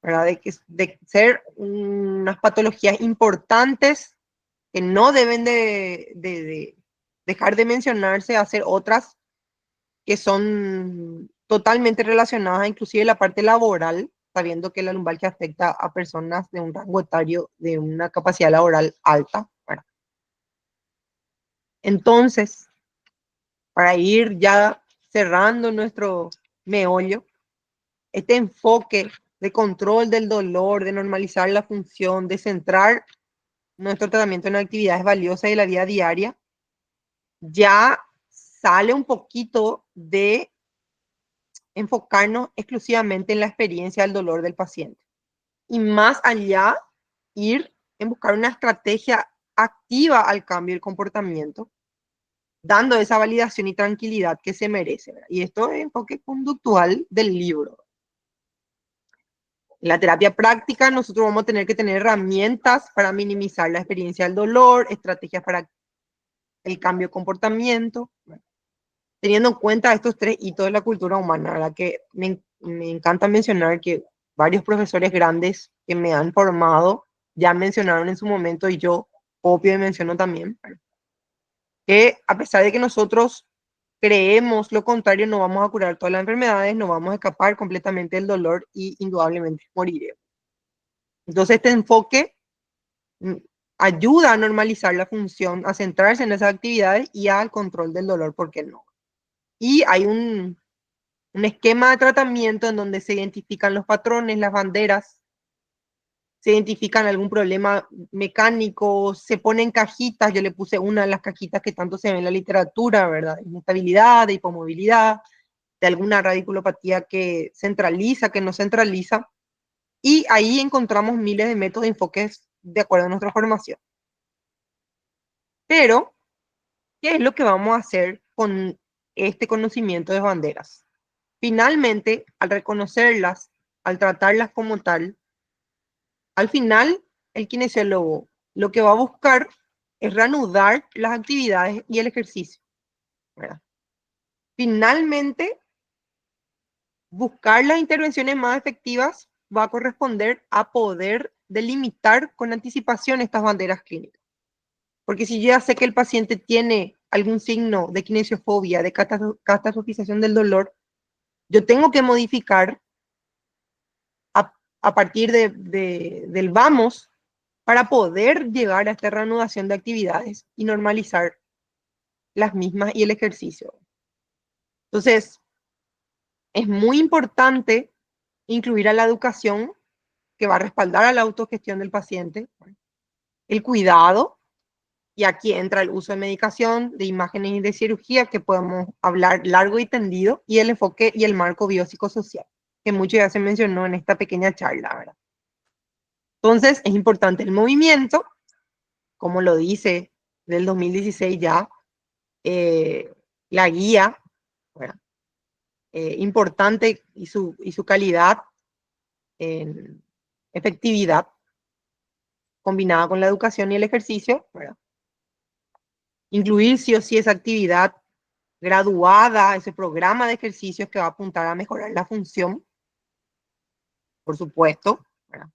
S1: ¿verdad? De ser unas patologías importantes que no deben de dejar de mencionarse, hacer otras que son totalmente relacionadas, inclusive la parte laboral, sabiendo que la lumbalgia afecta a personas de un rango etario de una capacidad laboral alta, ¿verdad? Entonces, para ir ya cerrando nuestro meollo, este enfoque de control del dolor, de normalizar la función, de centrar nuestro tratamiento en actividades valiosas de la vida diaria, ya sale un poquito de enfocarnos exclusivamente en la experiencia del dolor del paciente. Y más allá, ir en buscar una estrategia activa al cambio del comportamiento, dando esa validación y tranquilidad que se merece, ¿verdad? Y esto es enfoque conductual del libro. En la terapia práctica, nosotros vamos a tener que tener herramientas para minimizar la experiencia del dolor, estrategias para el cambio de comportamiento, ¿verdad? Teniendo en cuenta estos tres hitos de la cultura humana, ¿verdad? Que me encanta mencionar que varios profesores grandes que me han formado ya mencionaron en su momento, y yo copio y menciono también, ¿verdad? Que a pesar de que nosotros creemos lo contrario, no vamos a curar todas las enfermedades, no vamos a escapar completamente del dolor y indudablemente moriremos. Entonces este enfoque ayuda a normalizar la función, a centrarse en esas actividades y al control del dolor, ¿por qué no? Y hay un esquema de tratamiento en donde se identifican los patrones, las banderas, se identifican algún problema mecánico, se ponen cajitas, yo le puse una de las cajitas que tanto se ve en la literatura, ¿verdad? Inestabilidad, de hipomovilidad, de alguna radiculopatía que centraliza, que no centraliza, y ahí encontramos miles de métodos de enfoques de acuerdo a nuestra formación. Pero, ¿qué es lo que vamos a hacer con este conocimiento de banderas? Finalmente, al reconocerlas, al tratarlas como tal, al final, el kinesiólogo lo que va a buscar es reanudar las actividades y el ejercicio, ¿verdad? Finalmente, buscar las intervenciones más efectivas va a corresponder a poder delimitar con anticipación estas banderas clínicas. Porque si yo ya sé que el paciente tiene algún signo de kinesiofobia, de catastrofización del dolor, yo tengo que modificar a partir del vamos para poder llegar a esta reanudación de actividades y normalizar las mismas y el ejercicio. Entonces, es muy importante incluir a la educación que va a respaldar a la autogestión del paciente, el cuidado, Y aquí entra el uso de medicación, de imágenes y de cirugía, que podemos hablar largo y tendido, y el enfoque y el marco biopsicosocial, que mucho ya se mencionó en esta pequeña charla, ¿verdad? Entonces, es importante el movimiento, como lo dice del 2016 ya, la guía, ¿verdad? Importante y su calidad en efectividad combinada con la educación y el ejercicio, ¿verdad? Incluir sí o sí esa actividad graduada, ese programa de ejercicios que va a apuntar a mejorar la función, por supuesto, ¿verdad?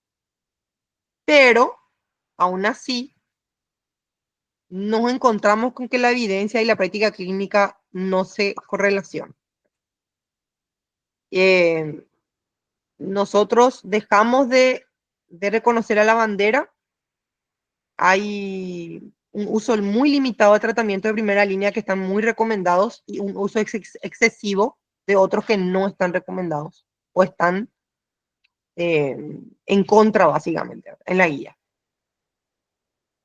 S1: Pero aún así nos encontramos con que la evidencia y la práctica clínica no se correlacionan. Nosotros dejamos de reconocer a la bandera. Hay un uso muy limitado de tratamiento de primera línea que están muy recomendados y un uso excesivo de otros que no están recomendados o están en contra, básicamente, en la guía.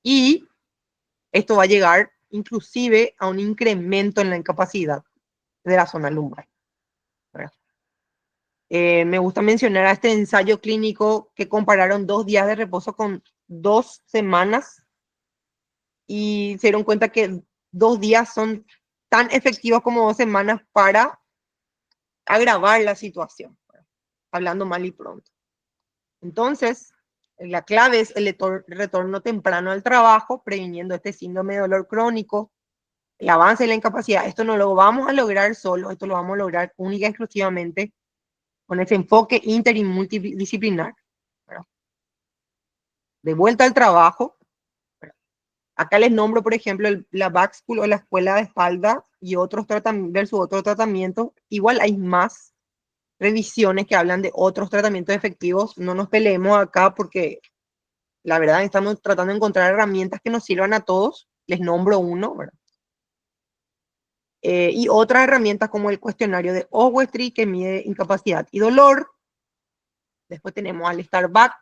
S1: Y esto va a llegar inclusive a un incremento en la incapacidad de la zona lumbar. Me gusta mencionar a este ensayo clínico que compararon 2 días de reposo con 2 semanas y se dieron cuenta que 2 días son tan efectivos como 2 semanas para agravar la situación, hablando mal y pronto. Entonces, la clave es el retorno temprano al trabajo, previniendo este síndrome de dolor crónico, el avance de la incapacidad. Esto no lo vamos a lograr solo, esto lo vamos a lograr única y exclusivamente con ese enfoque inter y multidisciplinar. ¿Verdad? De vuelta al trabajo. ¿Verdad? Acá les nombro, por ejemplo, la back school o la escuela de espalda y otros versus otros tratamientos. Igual hay más revisiones que hablan de otros tratamientos efectivos. No nos peleemos acá porque la verdad estamos tratando de encontrar herramientas que nos sirvan a todos. Les nombro uno, ¿verdad? Y otras herramientas como el cuestionario de Owestry que mide incapacidad y dolor. Después tenemos al Starback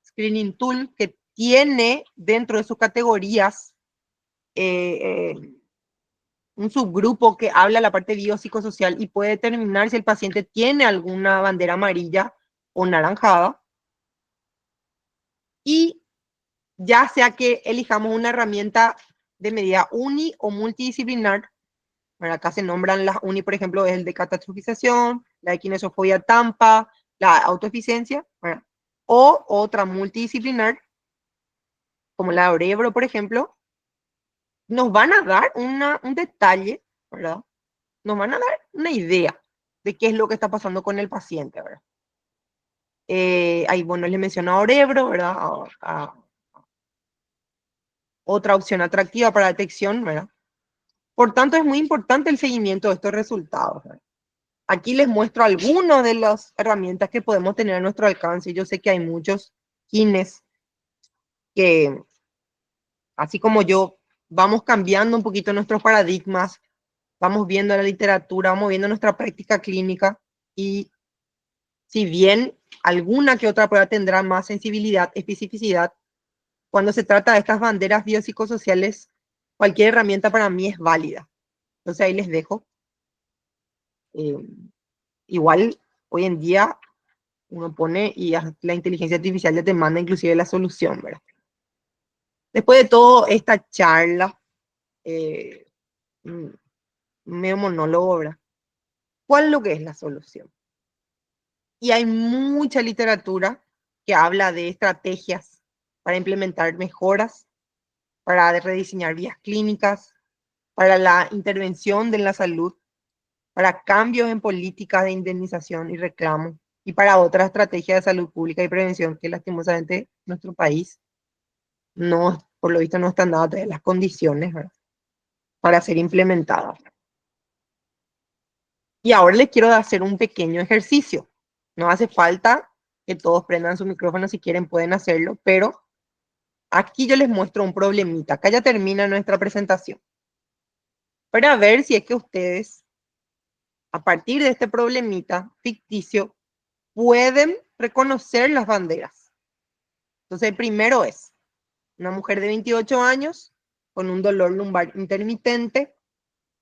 S1: Screening Tool que tiene dentro de sus categorías un subgrupo que habla la parte biopsicosocial y puede determinar si el paciente tiene alguna bandera amarilla o naranjada. Y ya sea que elijamos una herramienta de medida uni o multidisciplinar, bueno, acá se nombran las uni, por ejemplo, es el de catastrofización, la de kinesofobia tampa, la autoeficiencia, ¿verdad? O otra multidisciplinar, como la de Orebro, por ejemplo, nos van a dar un detalle, ¿verdad? Nos van a dar una idea de qué es lo que está pasando con el paciente, ¿verdad? Ahí, bueno, les menciono a Orebro, ¿verdad? Otra opción atractiva para detección, ¿verdad? Por tanto, es muy importante el seguimiento de estos resultados, ¿verdad? Aquí les muestro algunas de las herramientas que podemos tener a nuestro alcance. Yo sé que hay muchos kines que, así como yo, vamos cambiando un poquito nuestros paradigmas, vamos viendo la literatura, vamos viendo nuestra práctica clínica y si bien alguna que otra prueba tendrá más sensibilidad, especificidad, cuando se trata de estas banderas biopsicosociales, cualquier herramienta para mí es válida. Entonces ahí les dejo. Igual hoy en día uno pone y la inteligencia artificial ya te manda inclusive la solución, ¿verdad? Después de toda esta charla, eh, medio monólogo, ¿verdad? ¿Cuál es lo que es la solución? Y hay mucha literatura que habla de estrategias para implementar mejoras, para rediseñar vías clínicas, para la intervención de la salud, para cambios en políticas de indemnización y reclamo, y para otras estrategias de salud pública y prevención que lastimosamente nuestro país no, por lo visto no están dadas las condiciones, ¿verdad? Para ser implementadas. Y ahora les quiero hacer un pequeño ejercicio. No hace falta que todos prendan su micrófono, si quieren pueden hacerlo, pero aquí yo les muestro un problemita. Acá ya termina nuestra presentación. Para ver si es que ustedes, a partir de este problemita ficticio, pueden reconocer las banderas. Entonces, el primero es una mujer de 28 años con un dolor lumbar intermitente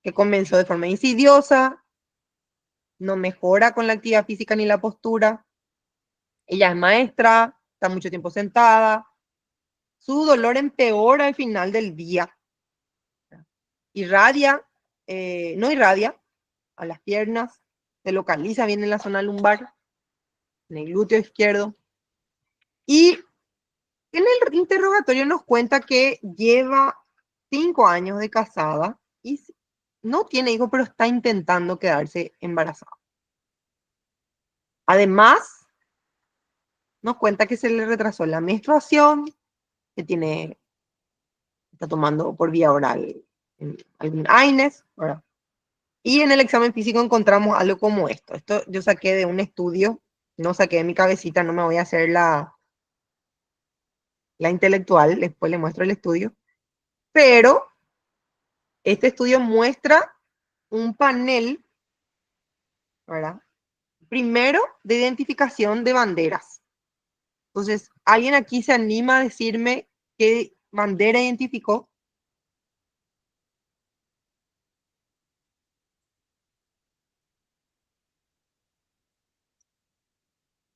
S1: que comenzó de forma insidiosa, no mejora con la actividad física ni la postura. Ella es maestra, está mucho tiempo sentada. Su dolor empeora al final del día. Irradia, no irradia a las piernas, se localiza bien en la zona lumbar, en el glúteo izquierdo. Y en el interrogatorio nos cuenta que lleva 5 años de casada y no tiene hijos, pero está intentando quedarse embarazada. Además, nos cuenta que se le retrasó la menstruación, que está tomando por vía oral algún AINES, ¿verdad? Y en el examen físico encontramos algo como esto. Esto yo saqué de un estudio, no saqué de mi cabecita, no me voy a hacer la intelectual, después le muestro el estudio. Pero este estudio muestra un panel, ¿verdad? Primero, de identificación de banderas. Entonces, ¿alguien aquí se anima a decirme qué bandera identificó?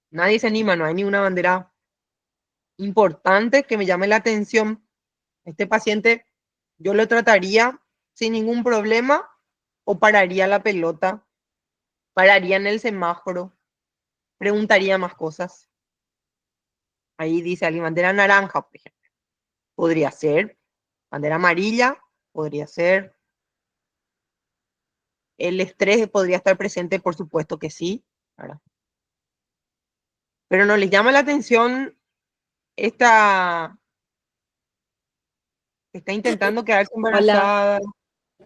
S1: Nadie se anima, no hay ninguna bandera importante que me llame la atención. Este paciente yo lo trataría sin ningún problema o pararía la pelota, pararía en el semáforo, preguntaría más cosas. Ahí dice alguien, bandera naranja, por ejemplo. Podría ser. Bandera amarilla, podría ser. El estrés podría estar presente, por supuesto que sí, ¿verdad? Pero no les llama la atención esta, está intentando quedarse
S3: Hola,
S1: embarazada.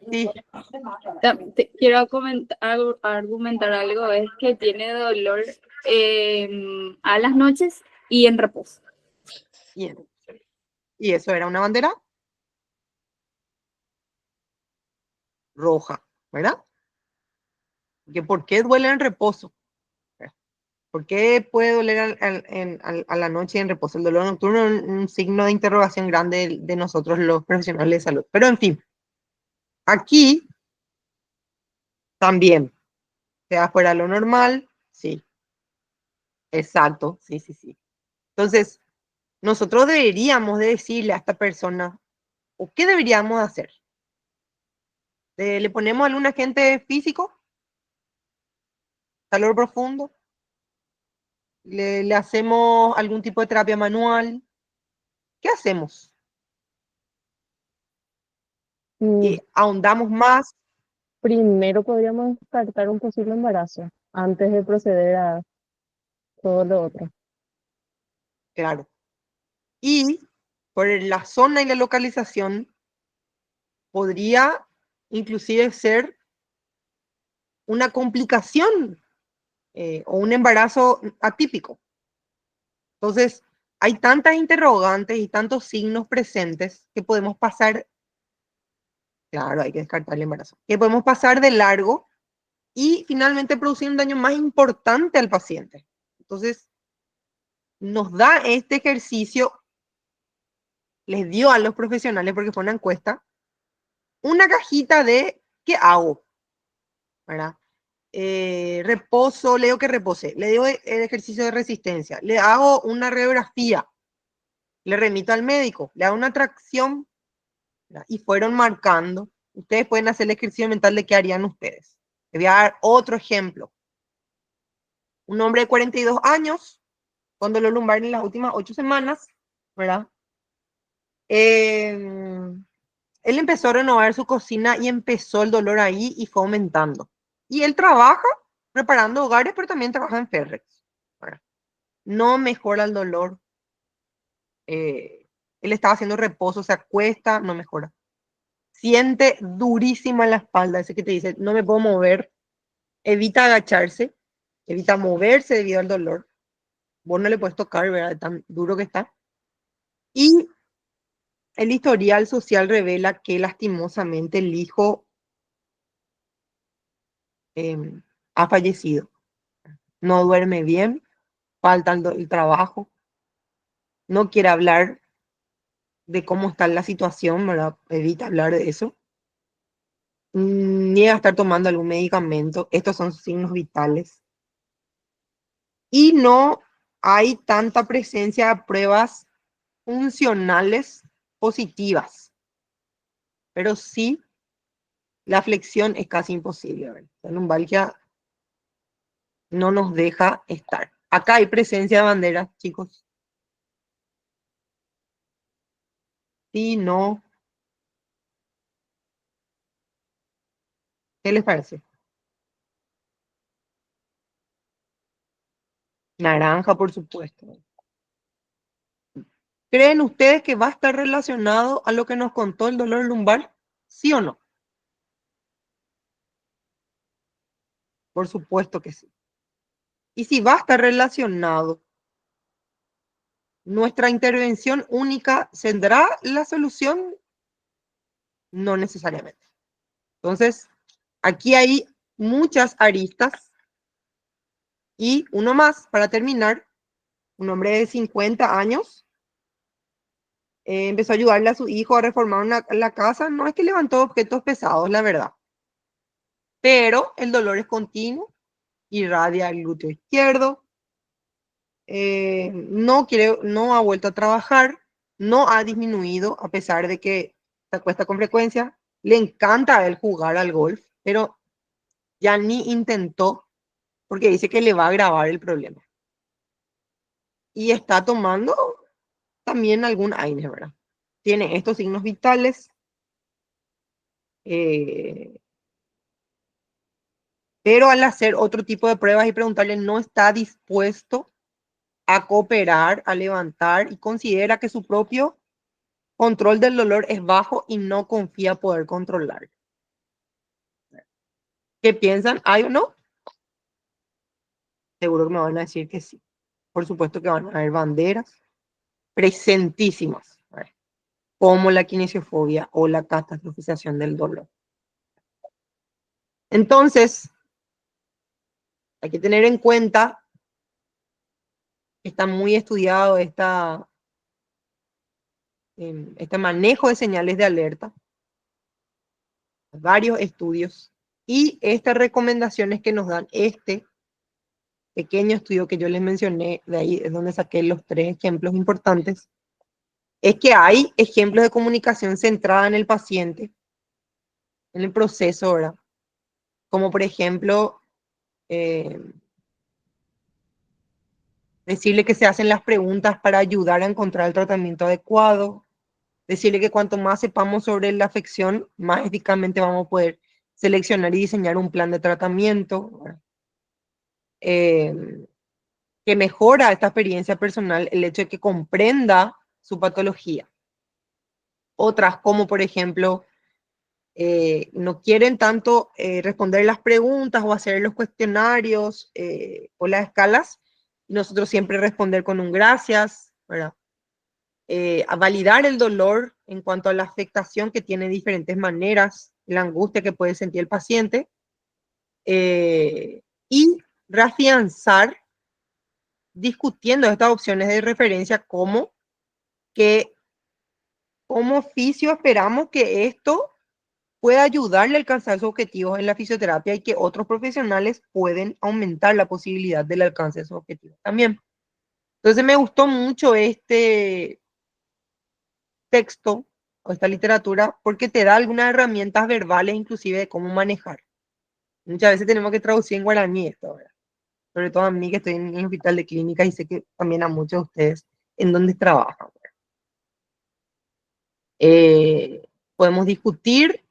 S1: Sí,
S3: quiero argumentar algo, es que tiene dolor a las noches y en reposo.
S1: y, y eso era una bandera roja, ¿verdad? ¿Por qué duele en reposo? ¿Por qué puede doler a la noche en reposo? El dolor nocturno es un signo de interrogación grande de nosotros los profesionales de salud. Pero en fin, aquí también, sea fuera lo normal, sí, exacto, sí, sí, sí. Entonces, nosotros deberíamos de decirle a esta persona, ¿o qué deberíamos hacer? ¿Le ponemos algún agente físico? ¿Calor profundo? ¿Le hacemos algún tipo de terapia manual? ¿Qué hacemos?
S2: Mm,
S1: Y ahondamos más,
S2: Primero podríamos descartar un posible embarazo antes de proceder a todo lo otro.
S1: claro. Y por la zona y la localización podría inclusive ser una complicación o un embarazo atípico. Entonces, hay tantas interrogantes y tantos signos presentes que podemos pasar, claro, hay que descartar el embarazo, que podemos pasar de largo y finalmente producir un daño más importante al paciente. Entonces, nos da este ejercicio, les dio a los profesionales, porque fue una encuesta, una cajita de ¿qué hago? ¿Verdad? Reposo, leo que repose, le doy el ejercicio de resistencia, le hago una radiografía, le remito al médico, le hago una tracción, ¿verdad? Y fueron marcando. Ustedes pueden hacer el ejercicio mental de qué harían ustedes. Les voy a dar otro ejemplo. Un hombre de 42 años, con dolor lumbar en las últimas 8 semanas, ¿verdad? Él empezó a renovar su cocina y empezó el dolor ahí y fue aumentando. Y él trabaja preparando hogares, pero también trabaja en Ferrex, ¿verdad? No mejora el dolor. Él estaba haciendo reposo, se acuesta, no mejora. Siente durísima la espalda, ese que te dice, no me puedo mover, evita agacharse, evita moverse debido al dolor. Vos no le puedes tocar, ¿verdad? Tan duro que está. Y el historial social revela que lastimosamente el hijo eh, ha fallecido. No duerme bien, falta el trabajo, no quiere hablar, de cómo está la situación, ¿verdad? Evita hablar de eso. Niega estar tomando algún medicamento. Estos son signos vitales. Y no hay tanta presencia de pruebas funcionales positivas. Pero sí, la flexión es casi imposible, ¿verdad? La lumbalgia no nos deja estar. Acá hay presencia de banderas, chicos. Sí, no. ¿Qué les parece? Naranja, por supuesto. ¿Creen ustedes que va a estar relacionado a lo que nos contó el dolor lumbar? ¿Sí o no? Por supuesto que sí. Y si va a estar relacionado, ¿nuestra intervención única tendrá la solución? No necesariamente. Entonces, aquí hay muchas aristas y uno más para terminar. Un hombre de 50 años empezó a ayudarle a su hijo a reformar la casa. No es que levantó objetos pesados, la verdad. Pero el dolor es continuo, irradia el glúteo izquierdo, no ha vuelto a trabajar, no ha disminuido a pesar de que se acuesta con frecuencia. Le encanta a él jugar al golf, pero ya ni intentó porque dice que le va a agravar el problema. Y está tomando también algún AINES, ¿verdad? Tiene estos signos vitales. Eh, pero al hacer otro tipo de pruebas y preguntarle, no está dispuesto a cooperar, a levantar y considera que su propio control del dolor es bajo y no confía poder controlar. ¿Qué piensan? ¿Hay o no? Seguro que me van a decir que sí. Por supuesto que van a haber banderas presentísimas, ¿verdad? Como la kinesiofobia o la catastrofización del dolor. Entonces, hay que tener en cuenta que está muy estudiado este manejo de señales de alerta, varios estudios, y estas recomendaciones que nos dan este pequeño estudio que yo les mencioné, de ahí es donde saqué los 3 ejemplos importantes, es que hay ejemplos de comunicación centrada en el paciente, en el proceso, ¿verdad? Como por ejemplo, eh, decirle que se hacen las preguntas para ayudar a encontrar el tratamiento adecuado, decirle que cuanto más sepamos sobre la afección, más eficazmente vamos a poder seleccionar y diseñar un plan de tratamiento, que mejora esta experiencia personal el hecho de que comprenda su patología. Otras como por ejemplo, no quieren tanto responder las preguntas o hacer los cuestionarios o las escalas, nosotros siempre responder con un gracias, ¿verdad? A validar el dolor en cuanto a la afectación que tiene diferentes maneras, la angustia que puede sentir el paciente, y reafianzar discutiendo estas opciones de referencia como que como oficio esperamos que esto pueda ayudarle a alcanzar sus objetivos en la fisioterapia y que otros profesionales pueden aumentar la posibilidad del alcance de sus objetivos también. Entonces me gustó mucho este texto o esta literatura porque te da algunas herramientas verbales inclusive de cómo manejar. Muchas veces tenemos que traducir en guaraní esto, ¿verdad? Sobre todo a mí que estoy en el hospital de clínica y sé que también a muchos de ustedes en donde trabajan. Podemos discutir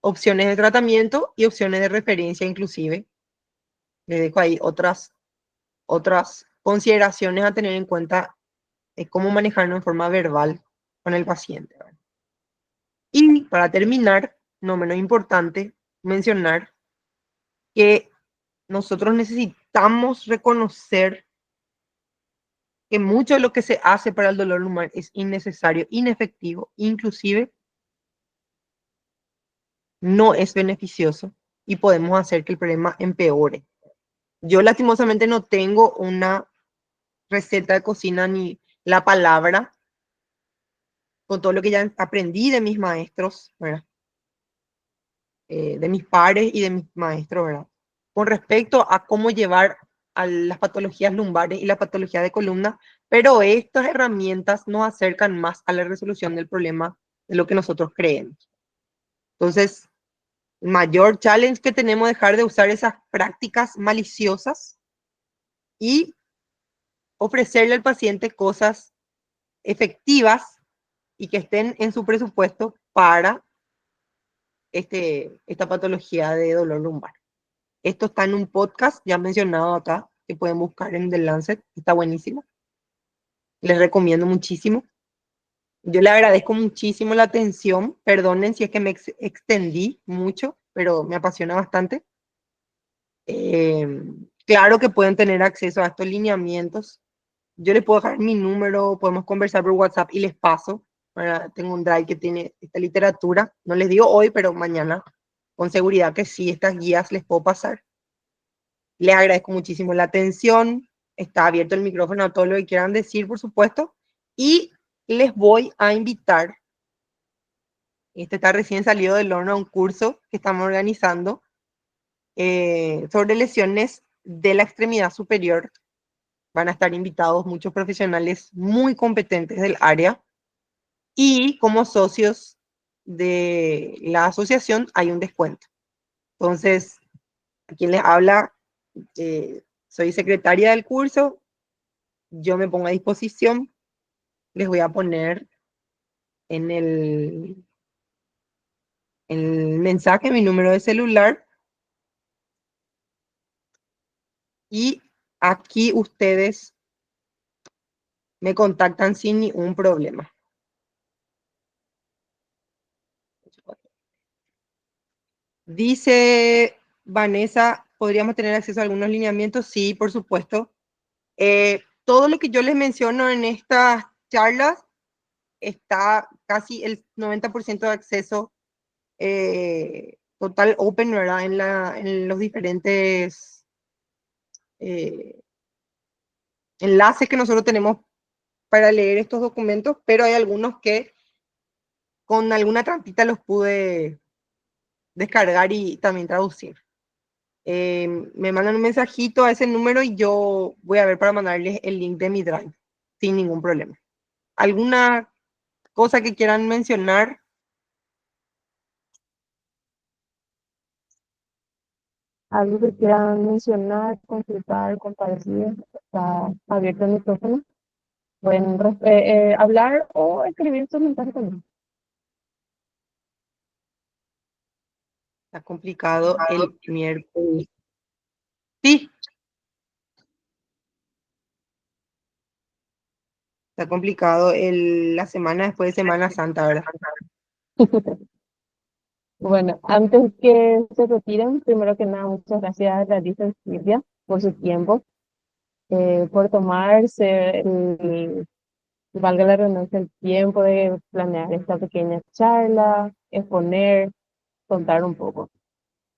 S1: opciones de tratamiento y opciones de referencia inclusive. Les dejo ahí otras consideraciones a tener en cuenta de cómo manejarlo en forma verbal con el paciente, ¿verdad? Y para terminar, no menos importante, mencionar que nosotros necesitamos reconocer que mucho de lo que se hace para el dolor lumbar es innecesario, inefectivo, inclusive no es beneficioso y podemos hacer que el problema empeore. Yo lastimosamente no tengo una receta de cocina ni la palabra con todo lo que ya aprendí de mis maestros, ¿verdad? De mis pares y de mis maestros, ¿verdad? Con respecto a cómo llevar a las patologías lumbares y la patología de columna, pero estas herramientas nos acercan más a la resolución del problema de lo que nosotros creemos. Entonces, el mayor challenge que tenemos es dejar de usar esas prácticas maliciosas y ofrecerle al paciente cosas efectivas y que estén en su presupuesto para esta patología de dolor lumbar. Esto está en un podcast ya mencionado acá, que pueden buscar en The Lancet, está buenísimo. Les recomiendo muchísimo. Yo le agradezco muchísimo la atención, perdonen si es que me extendí mucho, pero me apasiona bastante. Claro que pueden tener acceso a estos lineamientos. Yo les puedo dejar mi número, podemos conversar por WhatsApp y les paso. Tengo un drive que tiene esta literatura. No les digo hoy, pero mañana con seguridad que sí, estas guías les puedo pasar. Les agradezco muchísimo la atención. Está abierto el micrófono a todo lo que quieran decir, por supuesto. Y les voy a invitar, este está recién salido del horno, a un curso que estamos organizando sobre lesiones de la extremidad superior. Van a estar invitados muchos profesionales muy competentes del área. Y como socios de la asociación hay un descuento. Entonces, a quien les habla, soy secretaria del curso, yo me pongo a disposición, les voy a poner en el mensaje mi número de celular y aquí ustedes me contactan sin ningún problema. Dice Vanessa, ¿podríamos tener acceso a algunos lineamientos? Sí, por supuesto. Todo lo que yo les menciono en estas charlas está casi el 90% de acceso total open, ¿verdad? En los diferentes enlaces que nosotros tenemos para leer estos documentos, pero hay algunos que con alguna trampita los pude descargar y también traducir. Me mandan un mensajito a ese número y yo voy a ver para mandarles el link de mi Drive sin ningún problema. ¿Alguna cosa que quieran mencionar?
S2: Algo que quieran mencionar, consultar, compartir, está abierto el micrófono. Pueden hablar o escribir sus mensajes también.
S1: Está complicado el miércoles. Sí, está complicado la semana después de Semana Santa, ¿verdad?
S2: Bueno, antes que se retiren, primero que nada, muchas gracias a Larissa y Silvia por su tiempo, por tomarse valga la redundancia, el tiempo de planear esta pequeña charla, exponer, contar un poco.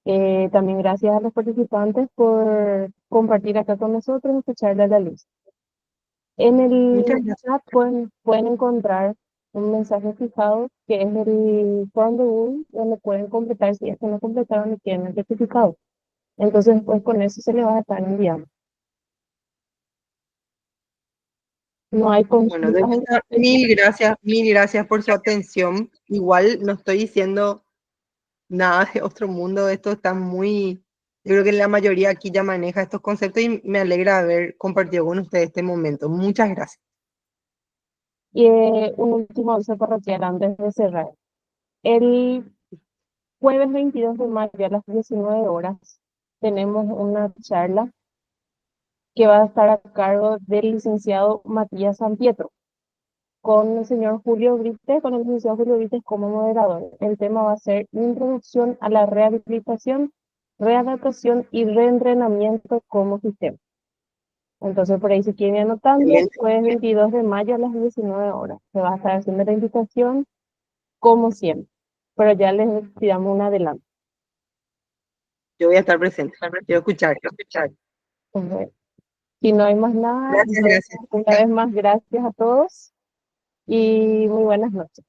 S2: También gracias a los participantes por compartir acá con nosotros esta charla a la luz. En
S1: Muchas
S2: el
S1: gracias.
S2: chat pueden encontrar un mensaje fijado que es el form de Google, donde pueden completar si es que no completaron y tienen el certificado. Entonces, pues con eso se les va a estar enviando. No hay
S1: Bueno, de
S2: consultas.
S1: verdad, mil gracias por su atención. Igual no estoy diciendo nada de otro mundo, esto está muy, yo creo que la mayoría aquí ya maneja estos conceptos y me alegra haber compartido con ustedes este momento. Muchas gracias.
S2: Y un último aviso parroquial antes de cerrar. El jueves 22 de mayo a las 19 horas tenemos una charla que va a estar a cargo del licenciado Matías Sampietro, con el señor Julio Brites, con el licenciado Julio Brites como moderador. El tema va a ser Introducción a la rehabilitación, readaptación y reentrenamiento como sistema. Entonces, por ahí se quieren ir anotando,
S1: Excelente.
S2: jueves 22 de mayo a las 19 horas. Se va a estar haciendo la invitación como siempre, pero ya les damos un adelanto.
S1: Yo voy a estar presente. Quiero escuchar.
S2: Entonces, si no hay más nada,
S1: Gracias, gracias.
S2: una vez más, gracias a todos y muy buenas noches.